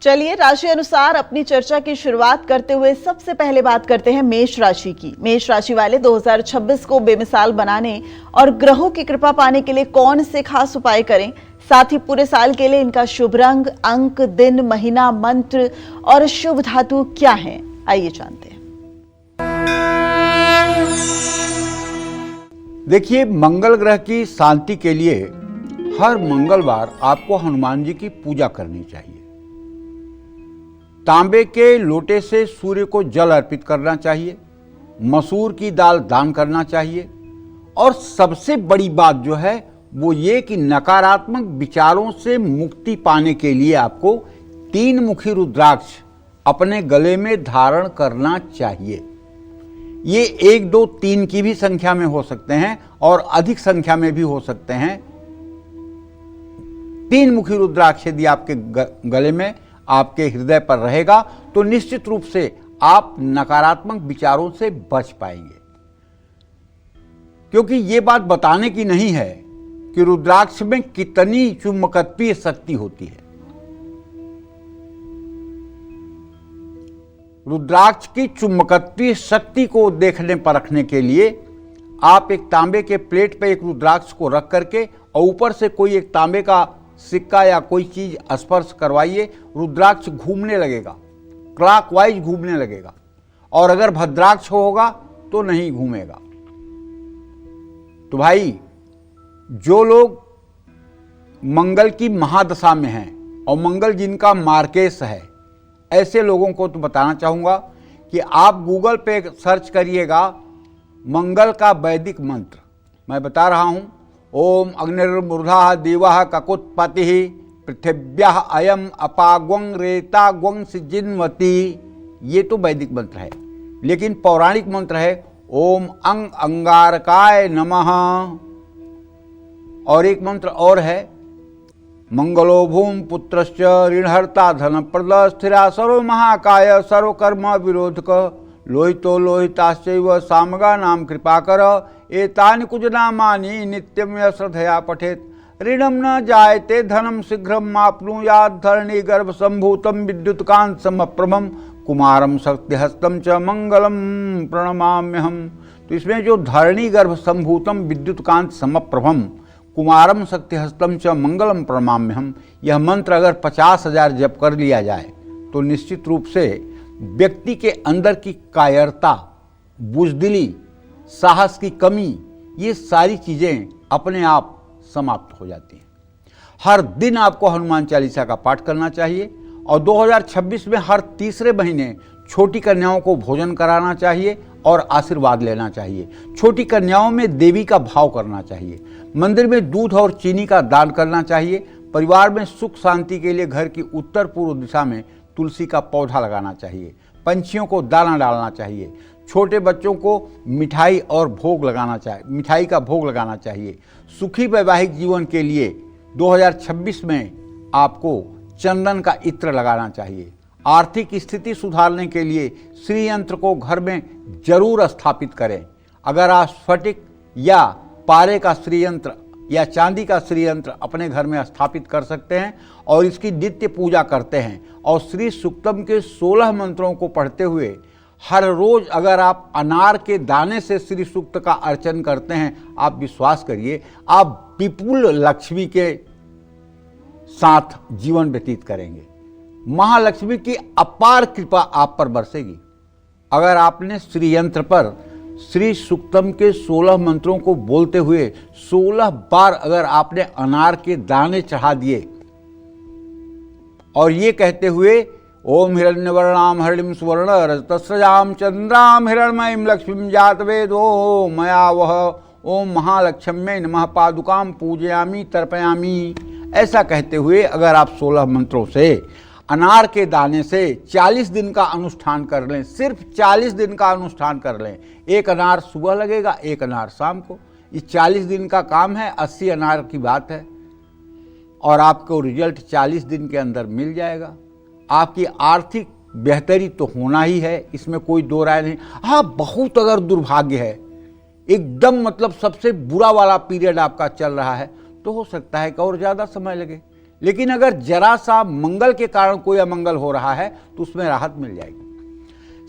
चलिए राशि अनुसार अपनी चर्चा की शुरुआत करते हुए सबसे पहले बात करते हैं मेष राशि की। मेष राशि वाले 2026 को बेमिसाल बनाने और ग्रहों की कृपा पाने के लिए कौन से खास उपाय करें, साथ ही पूरे साल के लिए इनका शुभ रंग, अंक, दिन, महीना, मंत्र और शुभ धातु क्या है, आइए जानते हैं। देखिए, मंगल ग्रह की शांति के लिए हर मंगलवार आपको हनुमान जी की पूजा करनी चाहिए। तांबे के लोटे से सूर्य को जल अर्पित करना चाहिए, मसूर की दाल दान करना चाहिए और सबसे बड़ी बात जो है वो ये कि नकारात्मक विचारों से मुक्ति पाने के लिए आपको 3 मुखी रुद्राक्ष अपने गले में धारण करना चाहिए। ये 1, 2, 3 की भी संख्या में हो सकते हैं और अधिक संख्या में भी हो सकते हैं। 3 मुखी रुद्राक्ष यदि आपके गले में, आपके हृदय पर रहेगा तो निश्चित रूप से आप नकारात्मक विचारों से बच पाएंगे। क्योंकि ये बात बताने की नहीं है कि रुद्राक्ष में कितनी चुंबकत्वीय शक्ति होती है। रुद्राक्ष की चुंबकत्वीय शक्ति को देखने परखने के लिए आप एक तांबे के प्लेट पर एक रुद्राक्ष को रख करके और ऊपर से कोई एक तांबे का सिक्का या कोई चीज स्पर्श करवाइए, रुद्राक्ष घूमने लगेगा, क्लॉकवाइज घूमने लगेगा। और अगर भद्राक्ष होगा तो नहीं घूमेगा। तो भाई, जो लोग मंगल की महादशा में हैं और मंगल जिनका मार्केश है, ऐसे लोगों को तो बताना चाहूंगा कि आप गूगल पे सर्च करिएगा मंगल का वैदिक मंत्र। मैं बता रहा हूं, ओम अग्निर्मूर्धा देवः ककुत्पतिः पृथिव्यः अयम अपाग्वं रेता ग्वं सिजिन्वती। ये तो वैदिक मंत्र है, लेकिन पौराणिक मंत्र है ओम अंग अंगारकाय नमः। और एक मंत्र और है, मंगलो भूम पुत्रश्च ऋणहर्ता धनप्रद स्थिरा सर्व महाकाय सर्वकर्म विरोधक लोहितो लोहिताश्चैव सामगा नाम कृपाकर एतानि कुजनामानि नित्यं श्रद्धया पठेत ऋणं न जायते धनं शीघ्रं माप्नुयात् धरणी गर्भ संभूतं विद्युत्कांत समप्रभं कुमारं शक्तिहस्तं च मंगलम प्रणमाम्यहम्। तो इसमें जो धरणी गर्भ संभूतं विद्युत्कांत समप्रभं कुमारम शक्तिहस्तम च मंगलम प्रणमाम्यहम्, यह मंत्र अगर 50,000 जप कर लिया जाए तो निश्चित रूप से व्यक्ति के अंदर की कायरता, बुजदिली, साहस की कमी, ये सारी चीजें अपने आप समाप्त हो जाती हैं। हर दिन आपको हनुमान चालीसा का पाठ करना चाहिए और 2026 में हर तीसरे महीने छोटी कन्याओं को भोजन कराना चाहिए और आशीर्वाद लेना चाहिए। छोटी कन्याओं में देवी का भाव करना चाहिए। मंदिर में दूध और चीनी का दान करना चाहिए। परिवार में सुख शांति के लिए घर की उत्तर पूर्व दिशा में तुलसी का पौधा लगाना चाहिए। पंछियों को दाना डालना चाहिए। छोटे बच्चों को मिठाई और भोग लगाना चाहिए, मिठाई का भोग लगाना चाहिए। सुखी वैवाहिक जीवन के लिए 2026 में आपको चंदन का इत्र लगाना चाहिए। आर्थिक स्थिति सुधारने के लिए श्री यंत्र को घर में जरूर स्थापित करें। अगर आप स्फटिक या पारे का श्री यंत्र या चांदी का श्री यंत्र अपने घर में स्थापित कर सकते हैं और इसकी नित्य पूजा करते हैं और श्री सूक्तम के 16 मंत्रों को पढ़ते हुए हर रोज अगर आप अनार के दाने से श्री सूक्त का अर्चन करते हैं, आप विश्वास करिए आप विपुल लक्ष्मी के साथ जीवन व्यतीत करेंगे। महालक्ष्मी की अपार कृपा आप पर बरसेगी। अगर आपने श्री यंत्र पर श्री सूक्तम के 16 मंत्रों को बोलते हुए 16 बार अगर आपने अनार के दाने चढ़ा दिए और ये कहते हुए ओम हिरण्यवर्णाम हरिणीं सुवर्ण रजतस्रजाम चंद्राम हिरण्मयीं लक्ष्मीं जातवेदो मया वह ओम महालक्ष्म्यै नमः पादुकाम पूजयामि तर्पयामि, ऐसा कहते हुए अगर आप 16 मंत्रों से अनार के दाने से 40 दिन का अनुष्ठान कर लें, सिर्फ 40 दिन का अनुष्ठान कर लें, एक अनार सुबह लगेगा, एक अनार शाम को, ये 40 दिन का काम है, 80 अनार की बात है और आपको रिजल्ट 40 दिन के अंदर मिल जाएगा। आपकी आर्थिक बेहतरी तो होना ही है, इसमें कोई दो राय नहीं। हाँ, बहुत अगर दुर्भाग्य है, एकदम मतलब सबसे बुरा वाला पीरियड आपका चल रहा है, तो हो सकता है कि और ज़्यादा समय लगे, लेकिन अगर जरा सा मंगल के कारण कोई अमंगल हो रहा है तो उसमें राहत मिल जाएगी।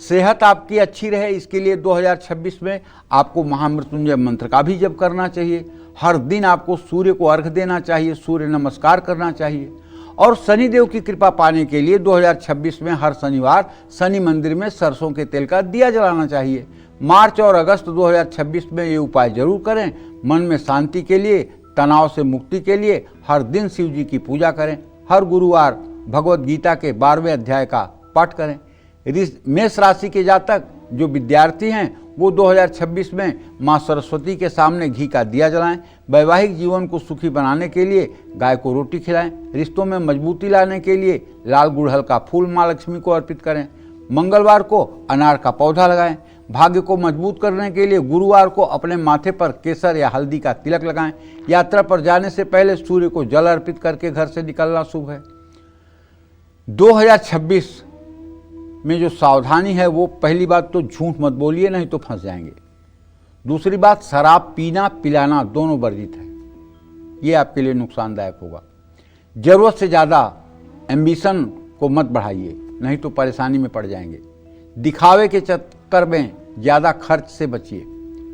सेहत आपकी अच्छी रहे, इसके लिए 2026 में आपको महामृत्युंजय मंत्र का भी जप करना चाहिए। हर दिन आपको सूर्य को अर्घ देना चाहिए, सूर्य नमस्कार करना चाहिए। और शनिदेव की कृपा पाने के लिए 2026 में हर शनिवार शनि मंदिर में सरसों के तेल का दिया जलाना चाहिए। मार्च और अगस्त 2026 में ये उपाय जरूर करें। मन में शांति के लिए, तनाव से मुक्ति के लिए हर दिन शिव जी की पूजा करें। हर गुरुवार भगवत गीता के 12वें अध्याय का पाठ करें। मेष राशि के जातक जो विद्यार्थी हैं वो 2026 में माँ सरस्वती के सामने घी का दिया जलाएं। वैवाहिक जीवन को सुखी बनाने के लिए गाय को रोटी खिलाएं। रिश्तों में मजबूती लाने के लिए लाल गुड़हल का फूल माँ लक्ष्मी को अर्पित करें। मंगलवार को अनार का पौधा लगाएं। भाग्य को मजबूत करने के लिए गुरुवार को अपने माथे पर केसर या हल्दी का तिलक लगाएं। यात्रा पर जाने से पहले सूर्य को जल अर्पित करके घर से निकलना शुभ है। 2026 में जो सावधानी है वो, पहली बात तो झूठ मत बोलिए, नहीं तो फंस जाएंगे। दूसरी बात, शराब पीना पिलाना दोनों वर्जित है, ये आपके लिए नुकसानदायक होगा। जरूरत से ज़्यादा एम्बिशन को मत बढ़ाइए, नहीं तो परेशानी में पड़ जाएंगे। दिखावे के चक्कर में ज़्यादा खर्च से बचिए।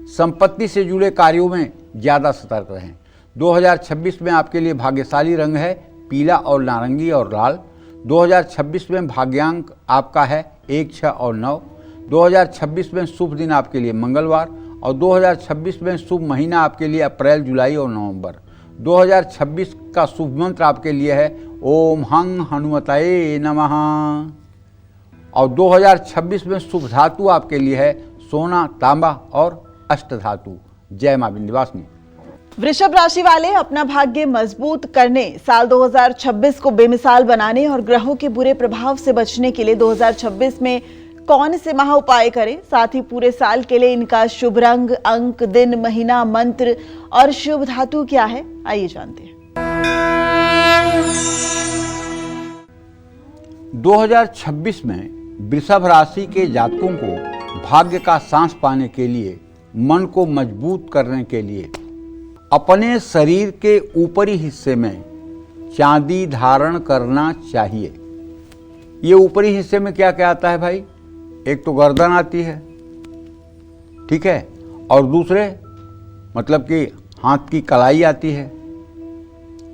संपत्ति से जुड़े कार्यों में ज़्यादा सतर्क रहें। 2026 में आपके लिए भाग्यशाली रंग है पीला और नारंगी और लाल। 2026 में भाग्यांक आपका है 1, 6 और 9। 2026 में शुभ दिन आपके लिए मंगलवार और 2026 में शुभ महीना आपके लिए अप्रैल, जुलाई और नवंबर। 2026 का शुभ मंत्र आपके लिए है ओम हंग हनुमताये नमः। और 2026 में शुभ धातु आपके लिए है सोना, तांबा और अष्ट धातु। जय मां विंध्यवासिनी। वृषभ राशि वाले अपना भाग्य मजबूत करने, साल 2026 को बेमिसाल बनाने और ग्रहों के बुरे प्रभाव से बचने के लिए 2026 में कौन से महा उपाय करें, साथ ही पूरे साल के लिए इनका शुभ रंग, अंक, दिन, महीना, मंत्र और शुभ धातु क्या है, आइए जानते हैं। 2026 में वृषभ राशि के जातकों को भाग्य का सांस पाने के लिए, मन को मजबूत करने के लिए अपने शरीर के ऊपरी हिस्से में चांदी धारण करना चाहिए। ये ऊपरी हिस्से में क्या क्या आता है भाई? एक तो गर्दन आती है, ठीक है, और दूसरे मतलब कि हाथ की कलाई आती है।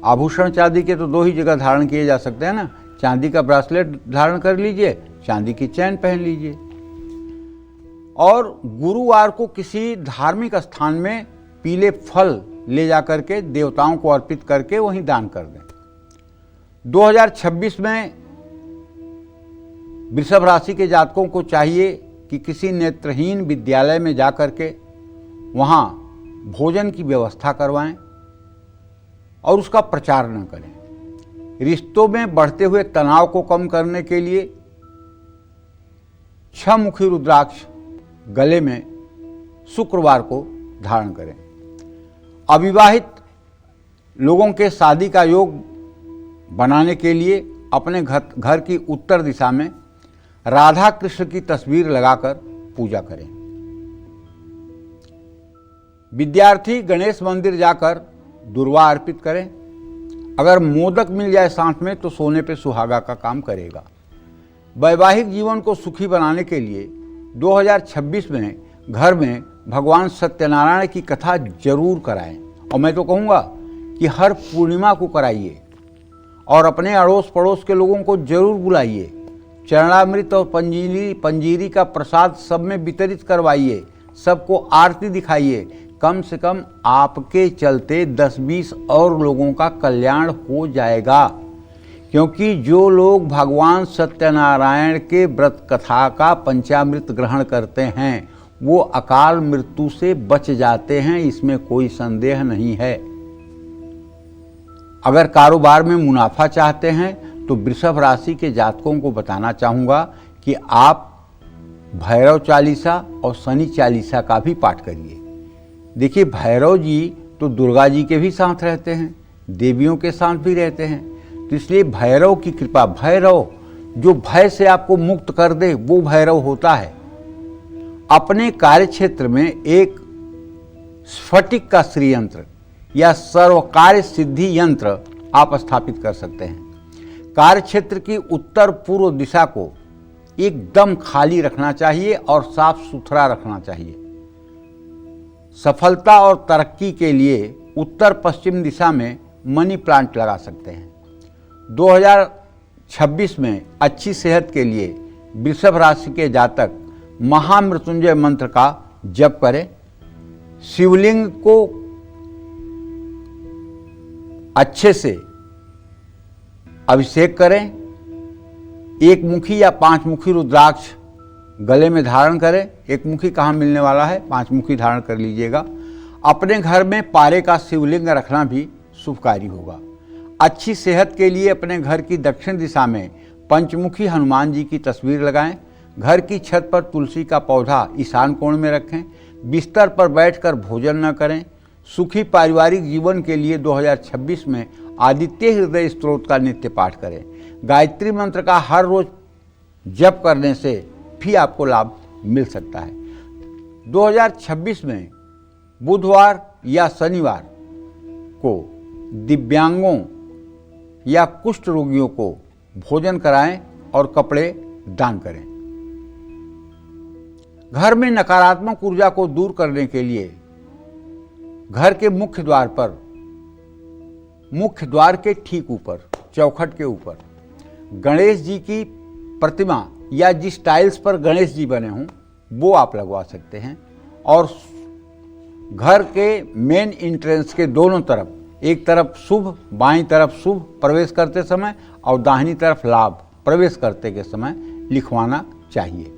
आभूषण चांदी के तो 2 ही जगह धारण किए जा सकते हैं ना। चांदी का ब्रासलेट धारण कर लीजिए, चांदी की चैन पहन लीजिए। और गुरुवार को किसी धार्मिक स्थान में पीले फल ले जाकर के देवताओं को अर्पित करके वहीं दान कर दें। 2026 में वृषभ राशि के जातकों को चाहिए कि किसी नेत्रहीन विद्यालय में जाकर के वहाँ भोजन की व्यवस्था करवाएं और उसका प्रचार न करें। रिश्तों में बढ़ते हुए तनाव को कम करने के लिए 6 मुखी रुद्राक्ष गले में शुक्रवार को धारण करें। अविवाहित लोगों के शादी का योग बनाने के लिए अपने घर की उत्तर दिशा में राधा कृष्ण की तस्वीर लगाकर पूजा करें। विद्यार्थी गणेश मंदिर जाकर दुर्वा अर्पित करें। अगर मोदक मिल जाए साथ में तो सोने पे सुहागा का काम करेगा। वैवाहिक जीवन को सुखी बनाने के लिए 2026 में घर में भगवान सत्यनारायण की कथा जरूर कराएं। और मैं तो कहूँगा कि हर पूर्णिमा को कराइए और अपने अड़ोस पड़ोस के लोगों को जरूर बुलाइए। चरणामृत और पंजीरी का प्रसाद सब में वितरित करवाइए। सबको आरती दिखाइए। कम से कम आपके चलते 10-20 और लोगों का कल्याण हो जाएगा। क्योंकि जो लोग भगवान सत्यनारायण के व्रत कथा का पंचामृत ग्रहण करते हैं वो अकाल मृत्यु से बच जाते हैं, इसमें कोई संदेह नहीं है। अगर कारोबार में मुनाफा चाहते हैं तो वृषभ राशि के जातकों को बताना चाहूँगा कि आप भैरव चालीसा और शनि चालीसा का भी पाठ करिए। देखिए, भैरव जी तो दुर्गा जी के भी साथ रहते हैं, देवियों के साथ भी रहते हैं, तो इसलिए भैरव की कृपा, भैरव जो भय से आपको मुक्त कर दे वो भैरव होता है। अपने कार्य क्षेत्र में एक स्फटिक का श्री यंत्र या सर्वकार्य सिद्धि यंत्र आप स्थापित कर सकते हैं। कार्यक्षेत्र की उत्तर पूर्व दिशा को एकदम खाली रखना चाहिए और साफ सुथरा रखना चाहिए। सफलता और तरक्की के लिए उत्तर पश्चिम दिशा में मनी प्लांट लगा सकते हैं। 2026 में अच्छी सेहत के लिए वृषभ राशि के जातक महामृत्युंजय मंत्र का जप करें। शिवलिंग को अच्छे से अभिषेक करें। एक मुखी या 5 मुखी रुद्राक्ष गले में धारण करें। एक मुखी कहाँ मिलने वाला है, 5 मुखी धारण कर लीजिएगा। अपने घर में पारे का शिवलिंग रखना भी शुभकारी होगा। अच्छी सेहत के लिए अपने घर की दक्षिण दिशा में पंचमुखी हनुमान जी की तस्वीर लगाएं। घर की छत पर तुलसी का पौधा ईशान कोण में रखें। बिस्तर पर बैठकर भोजन न करें। सुखी पारिवारिक जीवन के लिए 2026 में आदित्य हृदय स्तोत्र का नित्य पाठ करें। गायत्री मंत्र का हर रोज जप करने से भी आपको लाभ मिल सकता है। 2026 में बुधवार या शनिवार को दिव्यांगों या कुष्ठ रोगियों को भोजन कराएं और कपड़े दान करें। घर में नकारात्मक ऊर्जा को दूर करने के लिए घर के मुख्य द्वार के ठीक ऊपर, चौखट के ऊपर गणेश जी की प्रतिमा या जिस टाइल्स पर गणेश जी बने हों वो आप लगवा सकते हैं। और घर के मेन एंट्रेंस के दोनों तरफ, एक तरफ शुभ, बाईं तरफ शुभ प्रवेश करते समय और दाहिनी तरफ लाभ प्रवेश करते के समय लिखवाना चाहिए।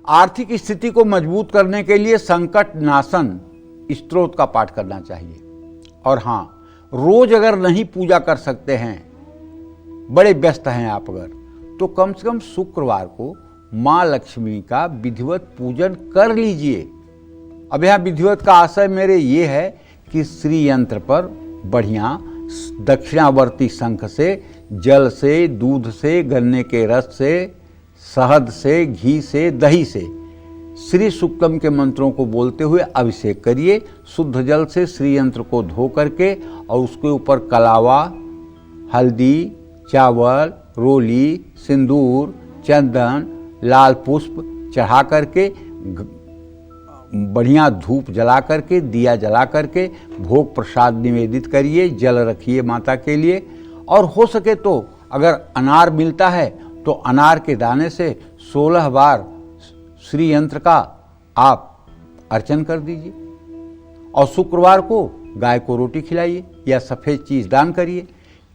आर्थिक स्थिति को मजबूत करने के लिए संकट नाशन स्तोत्र का पाठ करना चाहिए। और हाँ, रोज अगर नहीं पूजा कर सकते हैं, बड़े व्यस्त हैं आप अगर, तो कम से कम शुक्रवार को माँ लक्ष्मी का विधिवत पूजन कर लीजिए। अब यहाँ विधिवत का आशय मेरे ये है कि श्री यंत्र पर बढ़िया दक्षिणावर्ती शंख से, जल से, दूध से, गन्ने के रस से, शहद से, घी से, दही से श्री सुक्तम के मंत्रों को बोलते हुए अभिषेक करिए। शुद्ध जल से श्री यंत्र को धो करके और उसके ऊपर कलावा, हल्दी, चावल, रोली, सिंदूर, चंदन, लाल पुष्प चढ़ा करके, बढ़िया धूप जला करके, दिया जला करके भोग प्रसाद निवेदित करिए। जल रखिए माता के लिए। और हो सके तो अगर अनार मिलता है तो अनार के दाने से 16 बार श्री यंत्र का आप अर्चन कर दीजिए। और शुक्रवार को गाय को रोटी खिलाइए या सफ़ेद चीज़ दान करिए।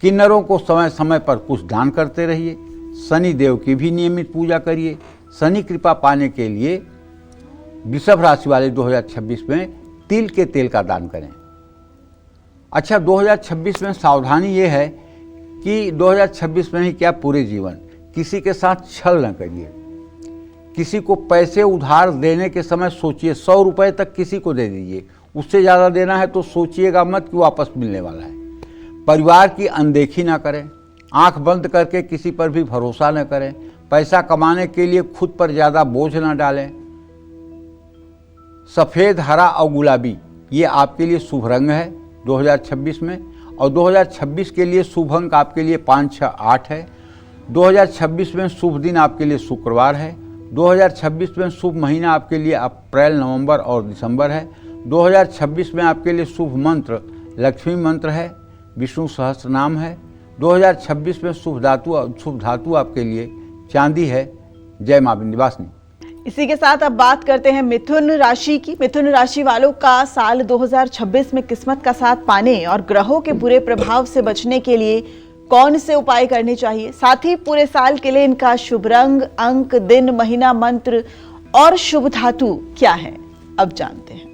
किन्नरों को समय समय पर कुछ दान करते रहिए। शनि देव की भी नियमित पूजा करिए। शनि कृपा पाने के लिए वृषभ राशि वाले 2026 में तिल के तेल का दान करें। अच्छा, 2026 में सावधानी ये है कि 2026 में ही क्या पूरे जीवन किसी के साथ छल न करिए। किसी को पैसे उधार देने के समय सोचिए, 100 रुपये तक किसी को दे दीजिए। उससे ज़्यादा देना है तो सोचिएगा मत कि वापस मिलने वाला है। परिवार की अनदेखी ना करें। आंख बंद करके किसी पर भी भरोसा न करें। पैसा कमाने के लिए खुद पर ज़्यादा बोझ न डालें। सफ़ेद, हरा और गुलाबी ये आपके लिए शुभ रंग है 2026 में। और 2026 के लिए शुभ अंक आपके लिए 5, 6, 8 है। 2026 में शुभ दिन आपके लिए शुक्रवार है। 2026 में शुभ महीना आपके लिए अप्रैल, नवंबर और दिसंबर है। 2026 में आपके लिए शुभ मंत्र लक्ष्मी मंत्र है, विष्णु सहस्त्र नाम है। 2026 में शुभ धातु आपके लिए चांदी है। जय मां विंध्यवासिनी। इसी के साथ अब बात करते हैं मिथुन राशि की। मिथुन राशि वालों का साल 2026 में किस्मत का साथ पाने और ग्रहों के बुरे प्रभाव से बचने के लिए कौन से उपाय करने चाहिए, साथ ही पूरे साल के लिए इनका शुभ रंग, अंक, दिन, महीना, मंत्र और शुभ धातु क्या है, अब जानते हैं।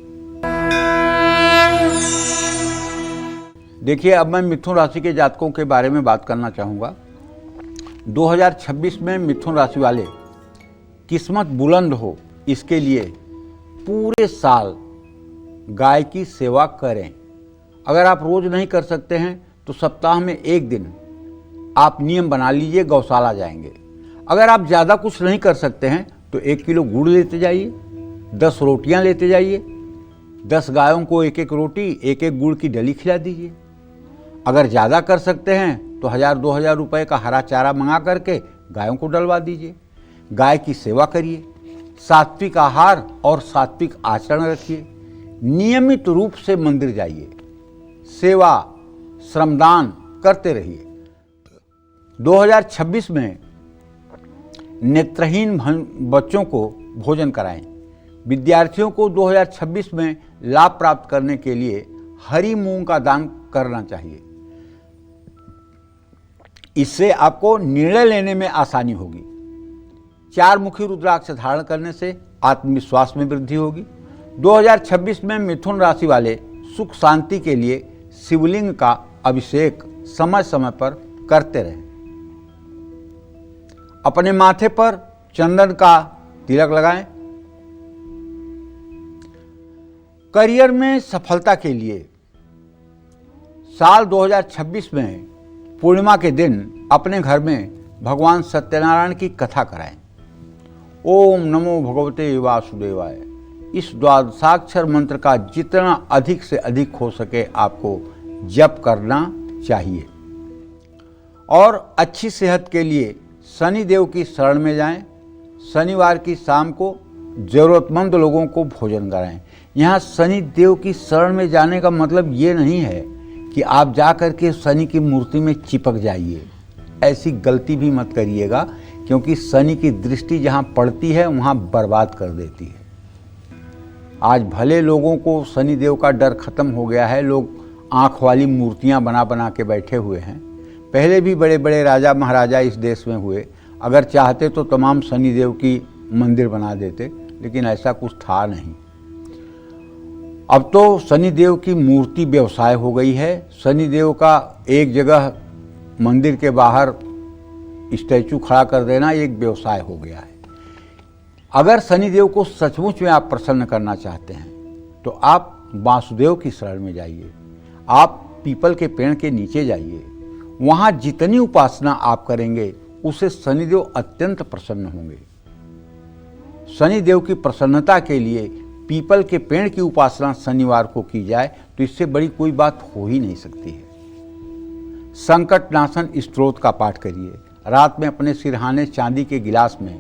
देखिए, अब मैं मिथुन राशि के जातकों के बारे में बात करना चाहूँगा। 2026 में मिथुन राशि वाले किस्मत बुलंद हो, इसके लिए पूरे साल गाय की सेवा करें। अगर आप रोज़ नहीं कर सकते हैं तो सप्ताह में एक दिन आप नियम बना लीजिए, गौशाला जाएंगे। अगर आप ज़्यादा कुछ नहीं कर सकते हैं तो 1 किलो गुड़ लेते जाइए, 10 रोटियां लेते जाइए, 10 गायों को 1-1 रोटी, 1-1 गुड़ की डली खिला दीजिए। अगर ज़्यादा कर सकते हैं तो 1000-2000 रुपये का हरा चारा मंगा करके गायों को डलवा दीजिए। गाय की सेवा करिए, सात्विक आहार और सात्विक आचरण रखिए, नियमित रूप से मंदिर जाइए, सेवा श्रमदान करते रहिए। 2026 में नेत्रहीन बच्चों को भोजन कराएं। विद्यार्थियों को 2026 में लाभ प्राप्त करने के लिए हरी मूंग का दान करना चाहिए। इससे आपको निर्णय लेने में आसानी होगी। 4 मुखी रुद्राक्ष धारण करने से आत्मविश्वास में वृद्धि होगी। 2026 में मिथुन राशि वाले सुख शांति के लिए शिवलिंग का अभिषेक समय समय पर करते रहें। अपने माथे पर चंदन का तिलक लगाएं। करियर में सफलता के लिए साल 2026 में पूर्णिमा के दिन अपने घर में भगवान सत्यनारायण की कथा कराएं। ओम नमो भगवते वासुदेवाय, इस द्वादशाक्षर मंत्र का जितना अधिक से अधिक हो सके आपको जप करना चाहिए। और अच्छी सेहत के लिए शनि देव की शरण में जाएं। शनिवार की शाम को ज़रूरतमंद लोगों को भोजन कराएं। यहाँ शनि देव की शरण में जाने का मतलब ये नहीं है कि आप जा कर के शनि की मूर्ति में चिपक जाइए। ऐसी गलती भी मत करिएगा, क्योंकि शनि की दृष्टि जहाँ पड़ती है वहाँ बर्बाद कर देती है। आज भले लोगों को शनि देव का डर खत्म हो गया है, लोग आँख वाली मूर्तियाँ बना बना के बैठे हुए हैं। पहले भी बड़े बड़े राजा महाराजा इस देश में हुए, अगर चाहते तो तमाम शनि देव की मंदिर बना देते, लेकिन ऐसा कुछ था नहीं। अब तो शनि देव की मूर्ति व्यवसाय हो गई है। शनि देव का एक जगह मंदिर के बाहर स्टैचू खड़ा कर देना एक व्यवसाय हो गया है। अगर शनि देव को सचमुच में आप प्रसन्न करना चाहते हैं तो आप वासुदेव की शरण में जाइए। आप पीपल के पेड़ के नीचे जाइए। वहाँ जितनी उपासना आप करेंगे उससे शनिदेव अत्यंत प्रसन्न होंगे। शनिदेव की प्रसन्नता के लिए पीपल के पेड़ की उपासना शनिवार को की जाए तो इससे बड़ी कोई बात हो ही नहीं सकती है। संकट नाशन स्त्रोत का पाठ करिए। रात में अपने सिरहाने चांदी के गिलास में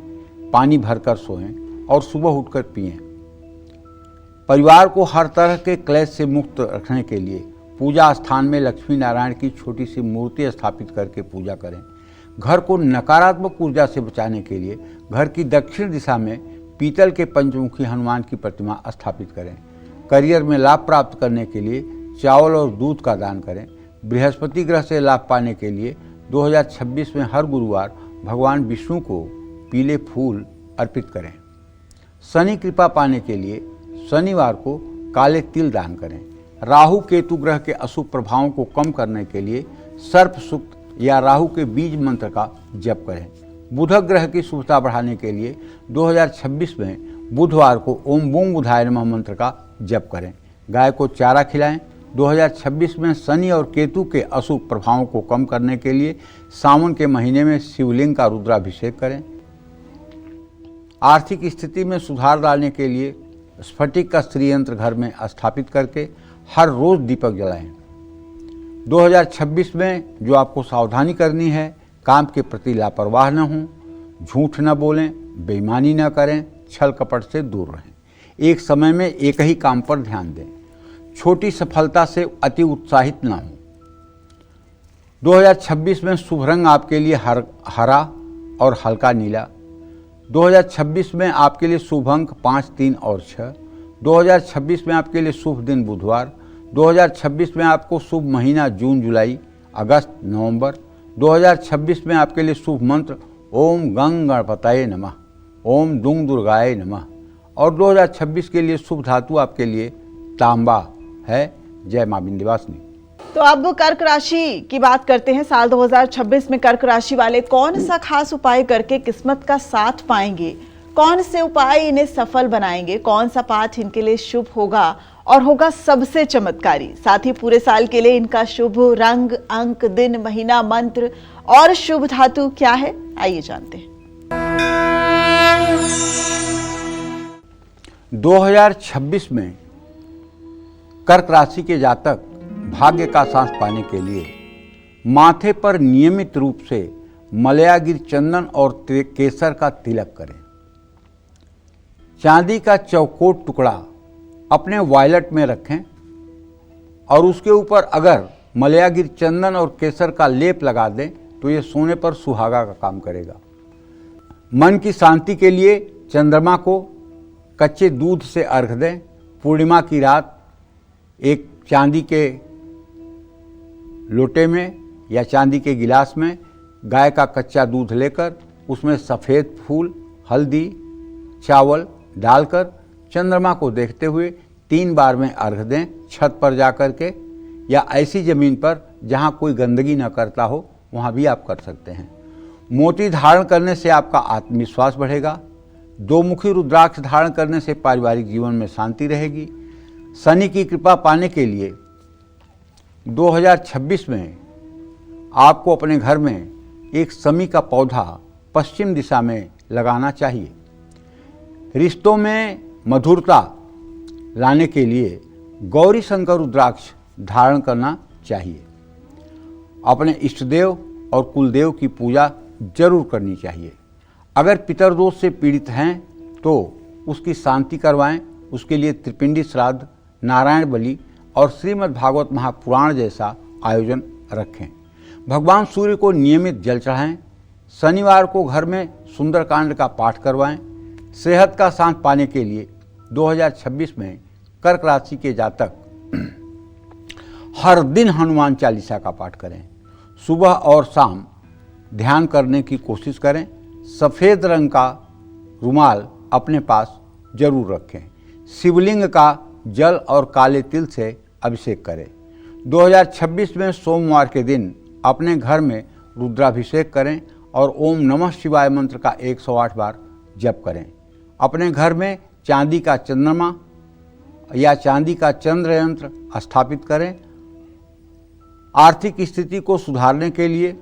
पानी भरकर सोएं और सुबह उठकर पिएं। परिवार को हर तरह के क्लेश से मुक्त रखने के लिए पूजा स्थान में लक्ष्मी नारायण की छोटी सी मूर्ति स्थापित करके पूजा करें। घर को नकारात्मक ऊर्जा से बचाने के लिए घर की दक्षिण दिशा में पीतल के पंचमुखी हनुमान की प्रतिमा स्थापित करें। करियर में लाभ प्राप्त करने के लिए चावल और दूध का दान करें। बृहस्पति ग्रह से लाभ पाने के लिए 2026 में हर गुरुवार भगवान विष्णु को पीले फूल अर्पित करें। शनि कृपा पाने के लिए शनिवार को काले तिल दान करें। राहु केतु ग्रह के अशुभ प्रभावों को कम करने के लिए सर्प सूक्त या राहु के बीज मंत्र का जप करें। बुध ग्रह की शुभता बढ़ाने के लिए 2026 में बुधवार को ओम बूम बुधाय नमः मंत्र का जप करें। गाय को चारा खिलाएं। 2026 में शनि और केतु के अशुभ प्रभावों को कम करने के लिए सावन के महीने में शिवलिंग का रुद्राभिषेक करें। आर्थिक स्थिति में सुधार लाने के लिए स्फटिक का श्रीयंत्र घर में स्थापित करके हर रोज दीपक जलाएं। 2026 में जो आपको सावधानी करनी है, काम के प्रति लापरवाह न हों, झूठ न बोलें, बेईमानी न करें, छल कपट से दूर रहें। एक समय में एक ही काम पर ध्यान दें। छोटी सफलता से अति उत्साहित न हों। 2026 में शुभ रंग आपके लिए हरा और हल्का नीला। 2026 में आपके लिए शुभ अंक 5, 3 और 6। 2026 में आपके लिए शुभ दिन बुधवार। 2026 में आपको शुभ महीना जून, जुलाई, अगस्त, नवंबर। 2026 में आपके लिए शुभ मंत्र ओम गंग गणपतये नमः, ओम दुंग दुर्गाय नमः। और 2026 के लिए शुभ धातु आपके लिए तांबा है। जय मां विंध्यवासिनी। तो अब कर्क राशि की बात करते हैं। साल 2026 में कर्क राशि वाले कौन सा खास उपाय करके किस्मत का साथ पाएंगे? कौन से उपाय इन्हें सफल बनाएंगे? कौन सा पाठ इनके लिए शुभ होगा और होगा सबसे चमत्कारी? साथ ही पूरे साल के लिए इनका शुभ रंग, अंक, दिन, महीना, मंत्र और शुभ धातु क्या है, आइए जानते हैं। 2026 में कर्क राशि के जातक भाग्य का सांस पाने के लिए माथे पर नियमित रूप से मलयागिर चंदन और केसर का तिलक करें। चांदी का चौकोर टुकड़ा अपने वॉलेट में रखें और उसके ऊपर अगर मलयागिर चंदन और केसर का लेप लगा दें तो ये सोने पर सुहागा का काम करेगा। मन की शांति के लिए चंद्रमा को कच्चे दूध से अर्घ दें। पूर्णिमा की रात एक चांदी के लोटे में या चांदी के गिलास में गाय का कच्चा दूध लेकर उसमें सफ़ेद फूल, हल्दी, चावल डालकर चंद्रमा को देखते हुए 3 बार में अर्घ दें। छत पर जाकर के या ऐसी ज़मीन पर जहाँ कोई गंदगी न करता हो वहाँ भी आप कर सकते हैं। मोती धारण करने से आपका आत्मविश्वास बढ़ेगा। 2 मुखी रुद्राक्ष धारण करने से पारिवारिक जीवन में शांति रहेगी। शनि की कृपा पाने के लिए 2026 में आपको अपने घर में एक शमी का पौधा पश्चिम दिशा में लगाना चाहिए। रिश्तों में मधुरता लाने के लिए गौरी शंकर रुद्राक्ष धारण करना चाहिए। अपने इष्टदेव और कुलदेव की पूजा जरूर करनी चाहिए। अगर पितरदोष से पीड़ित हैं तो उसकी शांति करवाएं। उसके लिए त्रिपिंडी श्राद्ध, नारायण बलि और श्रीमद् भागवत महापुराण जैसा आयोजन रखें। भगवान सूर्य को नियमित जल चढ़ाएं। शनिवार को घर में सुंदरकांड का पाठ करवाएं। सेहत का साथ पाने के लिए 2026 में कर्क राशि के जातक हर दिन हनुमान चालीसा का पाठ करें। सुबह और शाम ध्यान करने की कोशिश करें। सफ़ेद रंग का रुमाल अपने पास जरूर रखें। शिवलिंग का जल और काले तिल से अभिषेक करें। 2026 में सोमवार के दिन अपने घर में रुद्राभिषेक करें और ओम नमः शिवाय मंत्र का 108 बार जप करें। अपने घर में चांदी का चंद्रमा या चांदी का चंद्र यंत्र स्थापित करें। आर्थिक स्थिति को सुधारने के लिए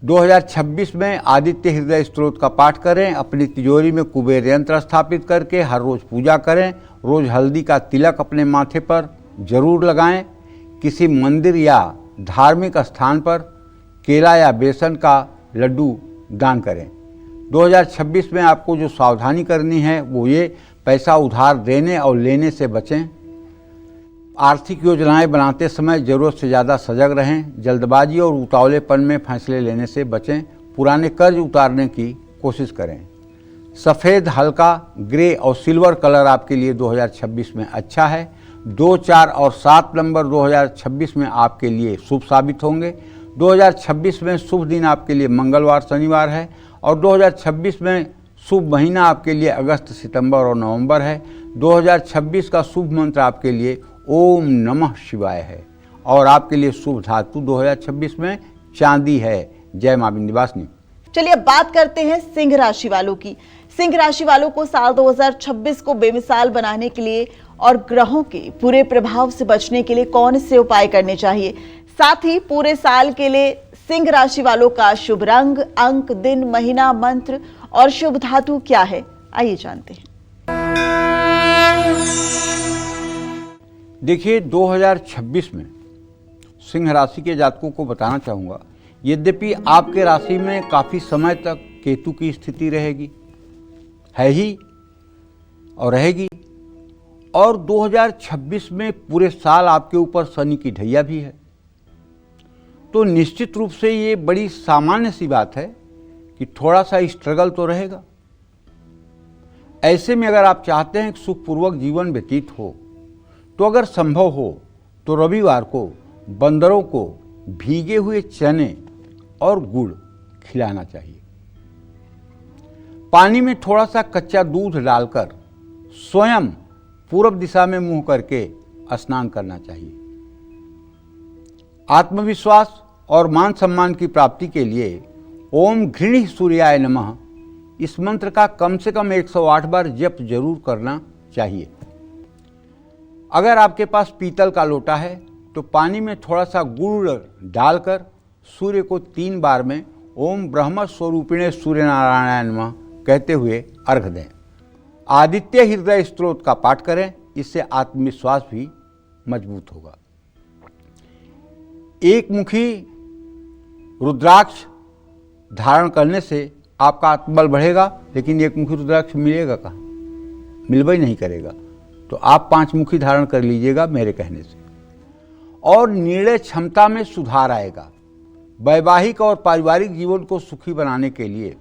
2026 में आदित्य हृदय स्तोत्र का पाठ करें। अपनी तिजोरी में कुबेर यंत्र स्थापित करके हर रोज पूजा करें। रोज हल्दी का तिलक अपने माथे पर जरूर लगाएं। किसी मंदिर या धार्मिक स्थान पर केला या बेसन का लड्डू दान करें। 2026 में आपको जो सावधानी करनी है वो ये, पैसा उधार देने और लेने से बचें। आर्थिक योजनाएं बनाते समय ज़रूरत से ज़्यादा सजग रहें। जल्दबाजी और उतावलेपन में फैसले लेने से बचें। पुराने कर्ज उतारने की कोशिश करें। सफ़ेद, हल्का ग्रे और सिल्वर कलर आपके लिए 2026 में अच्छा है। 2, 4 और 7 नंबर 2026 में आपके लिए शुभ साबित होंगे। 2026 में शुभ दिन आपके लिए मंगलवार, शनिवार है और 2026 में शुभ महीना आपके लिए अगस्त, सितंबर और नवंबर है। 2026 का शुभ मंत्र आपके लिए ओम नमः शिवाय है और आपके लिए शुभ धातु 2026 में चांदी है। जय मां विंध्यवासिनी। चलिए अब बात करते हैं सिंह राशि वालों की। सिंह राशि वालों को साल 2026 को बेमिसाल बनाने के लिए और ग्रहों के बुरे प्रभाव से बचने के लिए कौन से उपाय करने चाहिए, साथ ही पूरे साल के लिए सिंह राशि वालों का शुभ रंग, अंक, दिन, महीना, मंत्र और शुभ धातु क्या है, आइए जानते हैं। देखिए 2026 में सिंह राशि के जातकों को बताना चाहूँगा, यद्यपि आपके राशि में काफ़ी समय तक केतु की स्थिति रहेगी, है ही और रहेगी, और 2026 में पूरे साल आपके ऊपर शनि की ढैया भी है। तो निश्चित रूप से ये बड़ी सामान्य सी बात है कि थोड़ा सा स्ट्रगल तो रहेगा। ऐसे में अगर आप चाहते हैं कि सुखपूर्वक जीवन व्यतीत हो तो अगर संभव हो तो रविवार को बंदरों को भीगे हुए चने और गुड़ खिलाना चाहिए। पानी में थोड़ा सा कच्चा दूध डालकर स्वयं पूर्व दिशा में मुंह करके स्नान करना चाहिए। आत्मविश्वास और मान सम्मान की प्राप्ति के लिए ओम घृणी सूर्याय नमः इस मंत्र का कम से कम 108 बार जप जरूर करना चाहिए। अगर आपके पास पीतल का लोटा है तो पानी में थोड़ा सा गुड़ डालकर सूर्य को 3 बार में ओम ब्रह्म स्वरूपिणे सूर्य नारायण नमः कहते हुए अर्घ दें। आदित्य हृदय स्तोत्र का पाठ करें, इससे आत्मविश्वास भी मजबूत होगा। एक मुखी रुद्राक्ष धारण करने से आपका आत्मबल बढ़ेगा, लेकिन एक मुखी रुद्राक्ष मिलेगा कहाँ? मिलवा ही नहीं करेगा। तो आप 5 मुखी धारण कर लीजिएगा मेरे कहने से, और निर्णय क्षमता में सुधार आएगा। वैवाहिक और पारिवारिक जीवन को सुखी बनाने के लिए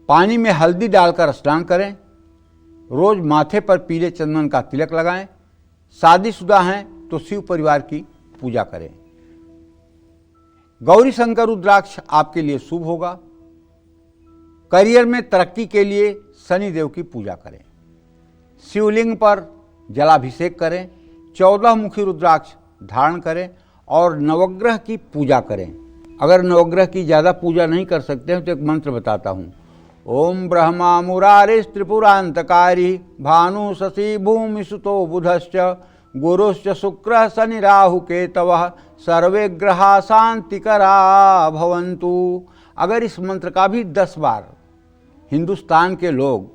पानी में हल्दी डालकर स्नान करें, रोज माथे पर पीले चंदन का तिलक लगाएं। शादीशुदा हैं तो शिव परिवार की पूजा करें। गौरी शंकर रुद्राक्ष आपके लिए शुभ होगा। करियर में तरक्की के लिए शनिदेव की पूजा करें। शिवलिंग पर जलाभिषेक करें। 14 मुखी रुद्राक्ष धारण करें और नवग्रह की पूजा करें। अगर नवग्रह की ज़्यादा पूजा नहीं कर सकते हैं तो एक मंत्र बताता हूँ। ओम ब्रह्मा मुरारिस त्रिपुरांतकारी भानु शशि भूमि सुतो बुधश्च गुरुश्च शुक्र शनि राहु केतवः सर्वे ग्रहा शांतिकरा भवन्तु। अगर इस मंत्र का भी 10 बार हिंदुस्तान के लोग,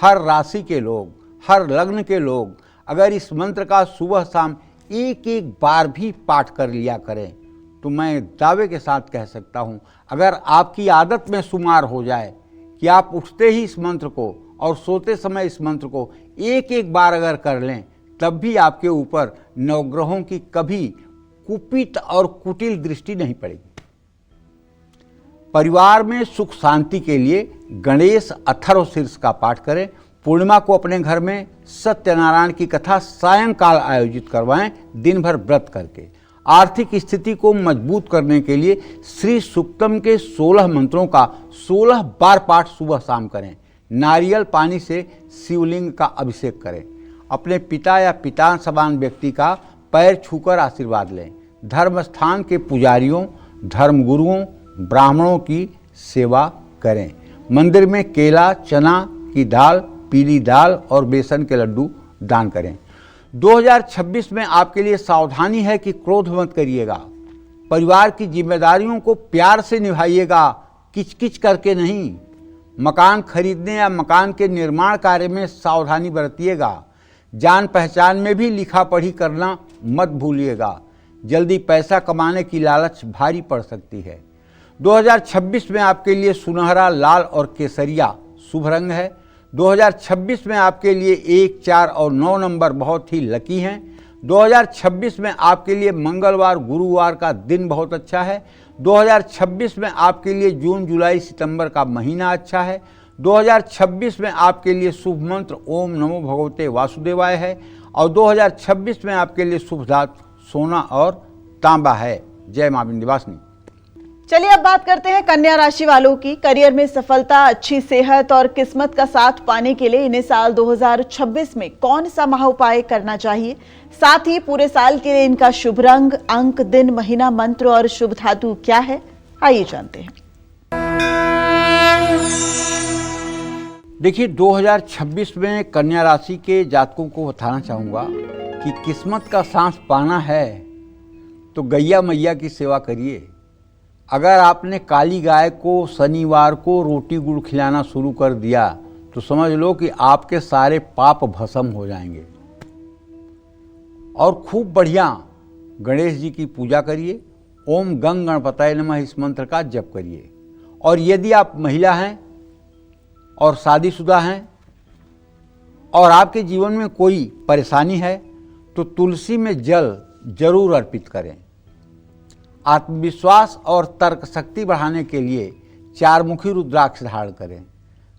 हर राशि के लोग, हर लग्न के लोग अगर इस मंत्र का सुबह शाम एक बार भी पाठ कर लिया करें तो मैं दावे के साथ कह सकता हूँ, अगर आपकी आदत में शुमार हो जाए कि आप उठते ही इस मंत्र को और सोते समय इस मंत्र को एक बार अगर कर लें, तब भी आपके ऊपर नवग्रहों की कभी कुपित और कुटिल दृष्टि नहीं पड़ेगी। परिवार में सुख शांति के लिए गणेश अथर्व शीर्ष का पाठ करें। पूर्णिमा को अपने घर में सत्यनारायण की कथा सायंकाल आयोजित करवाएं, दिन भर व्रत करके। आर्थिक स्थिति को मजबूत करने के लिए श्री सूक्तम के 16 मंत्रों का 16 बार पाठ सुबह शाम करें। नारियल पानी से शिवलिंग का अभिषेक करें। अपने पिता या पिता समान व्यक्ति का पैर छूकर आशीर्वाद लें। धर्म स्थान के पुजारियों, धर्मगुरुओं, ब्राह्मणों की सेवा करें। मंदिर में केला, चना की दाल, पीली दाल और बेसन के लड्डू दान करें। 2026 में आपके लिए सावधानी है कि क्रोध मत करिएगा। परिवार की जिम्मेदारियों को प्यार से निभाइएगा, किचकिच करके नहीं। मकान खरीदने या मकान के निर्माण कार्य में सावधानी बरतिएगा। जान पहचान में भी लिखा पढ़ी करना मत भूलिएगा। जल्दी पैसा कमाने की लालच भारी पड़ सकती है। 2026 में आपके लिए सुनहरा, लाल और केसरिया शुभ रंग है। 2026 में आपके लिए 1, 4 और 9 नंबर बहुत ही लकी हैं। 2026 में आपके लिए मंगलवार, गुरुवार का दिन बहुत अच्छा है। 2026 में आपके लिए जून, जुलाई, सितंबर का महीना अच्छा है। 2026 में आपके लिए शुभ मंत्र ओम नमो भगवते वासुदेवाय है और 2026 में आपके लिए शुभ धातु सोना और तांबा है। जय मां विंध्यवासिनी। चलिए अब बात करते हैं कन्या राशि वालों की। करियर में सफलता, अच्छी सेहत और किस्मत का साथ पाने के लिए इन्हें साल 2026 में कौन सा महाउपाय करना चाहिए, साथ ही पूरे साल के लिए इनका शुभ रंग, अंक, दिन, महीना, मंत्र और शुभ धातु क्या है, आइए जानते हैं। देखिए 2026 में कन्या राशि के जातकों को बताना चाहूँगा कि किस्मत का सांस पाना है तो गैया मैया की सेवा करिए। अगर आपने काली गाय को शनिवार को रोटी गुड़ खिलाना शुरू कर दिया तो समझ लो कि आपके सारे पाप भस्म हो जाएंगे। और खूब बढ़िया गणेश जी की पूजा करिए। ओम गंग गणपतये नमः इस मंत्र का जप करिए। और यदि आप महिला हैं और शादीशुदा हैं और आपके जीवन में कोई परेशानी है तो तुलसी में जल जरूर अर्पित करें। आत्मविश्वास और तर्क शक्ति बढ़ाने के लिए 4 मुखी रुद्राक्ष धारण करें।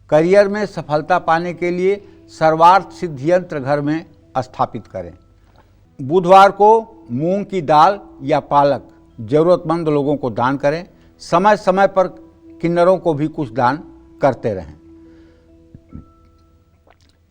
करियर में सफलता पाने के लिए सर्वार्थ सिद्धि यंत्र घर में स्थापित करें। बुधवार को मूंग की दाल या पालक जरूरतमंद लोगों को दान करें। समय समय पर किन्नरों को भी कुछ दान करते रहें।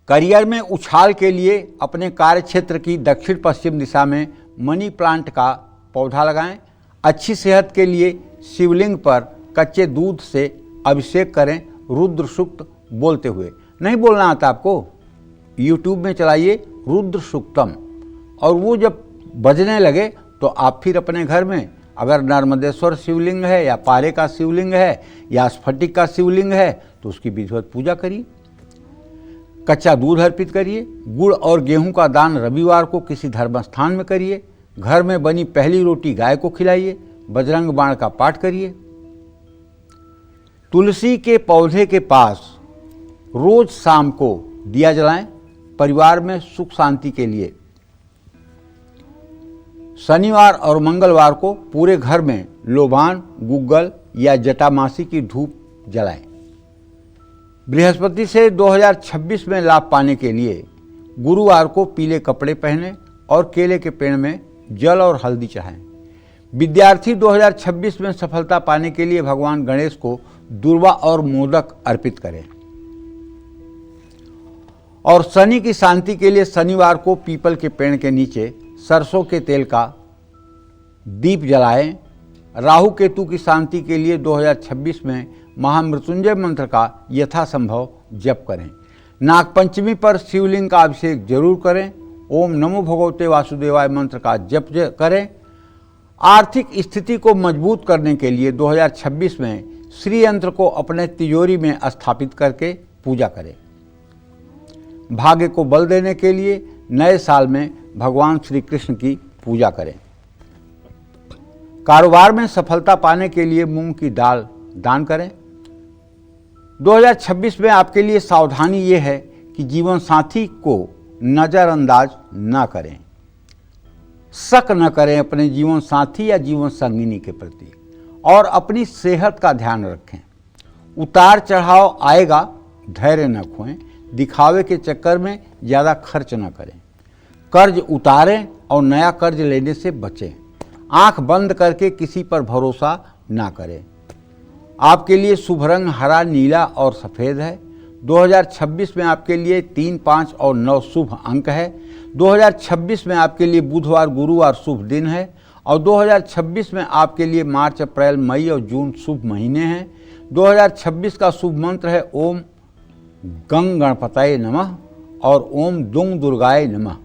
करियर में उछाल के लिए अपने कार्य क्षेत्र की दक्षिण पश्चिम दिशा में मनी प्लांट का पौधा लगाएं। अच्छी सेहत के लिए शिवलिंग पर कच्चे दूध से अभिषेक करें, रुद्र सूक्त बोलते हुए। नहीं बोलना आता आपको? YouTube में चलाइए रुद्र सूक्तम और वो जब बजने लगे तो आप फिर अपने घर में अगर नर्मदेश्वर शिवलिंग है या पारे का शिवलिंग है या स्फटिक का शिवलिंग है तो उसकी विधिवत पूजा करिए। कच्चा दूध अर्पित करिए। गुड़ और गेहूं का दान रविवार को किसी धर्म स्थान में करिए। घर में बनी पहली रोटी गाय को खिलाइए, बजरंग बाण का पाठ करिए। तुलसी के पौधे के पास रोज शाम को दिया जलाएं, परिवार में सुख शांति के लिए। शनिवार और मंगलवार को पूरे घर में लोबान, गुग्गल या जटामासी की धूप जलाएं। बृहस्पति से 2026 में लाभ पाने के लिए गुरुवार को पीले कपड़े पहने और केले के पेड़ में जल और हल्दी चढ़ाएं। विद्यार्थी 2026 में सफलता पाने के लिए भगवान गणेश को दूर्वा और मोदक अर्पित करें। और शनि की शांति के लिए शनिवार को पीपल के पेड़ के नीचे सरसों के तेल का दीप जलाएं। राहु केतु की शांति के लिए 2026 में महामृत्युंजय मंत्र का यथासंभव जप करें। नागपंचमी पर शिवलिंग का अभिषेक जरूर करें। ओम नमो भगवते वासुदेवाय मंत्र का जप करें। आर्थिक स्थिति को मजबूत करने के लिए 2026 में श्री यंत्र को अपने तिजोरी में स्थापित करके पूजा करें। भाग्य को बल देने के लिए नए साल में भगवान श्री कृष्ण की पूजा करें। कारोबार में सफलता पाने के लिए मूंग की दाल दान करें। 2026 में आपके लिए सावधानी ये है कि जीवन साथी को नज़रअंदाज न करें, शक न करें अपने जीवन साथी या जीवन संगिनी के प्रति, और अपनी सेहत का ध्यान रखें। उतार चढ़ाव आएगा, धैर्य न खोएं। दिखावे के चक्कर में ज़्यादा खर्च न करें। कर्ज उतारें और नया कर्ज लेने से बचें। आंख बंद करके किसी पर भरोसा ना करें। आपके लिए शुभ रंग हरा, नीला और सफ़ेद है। 2026 में आपके लिए 3, 5 और 9 शुभ अंक है। 2026 में आपके लिए बुधवार, गुरुवार शुभ दिन है। और 2026 में आपके लिए मार्च, अप्रैल, मई और जून शुभ महीने हैं। 2026 का शुभ मंत्र है ओम गंग गणपतये नमः और ओम दुंग दुर्गाय नमः।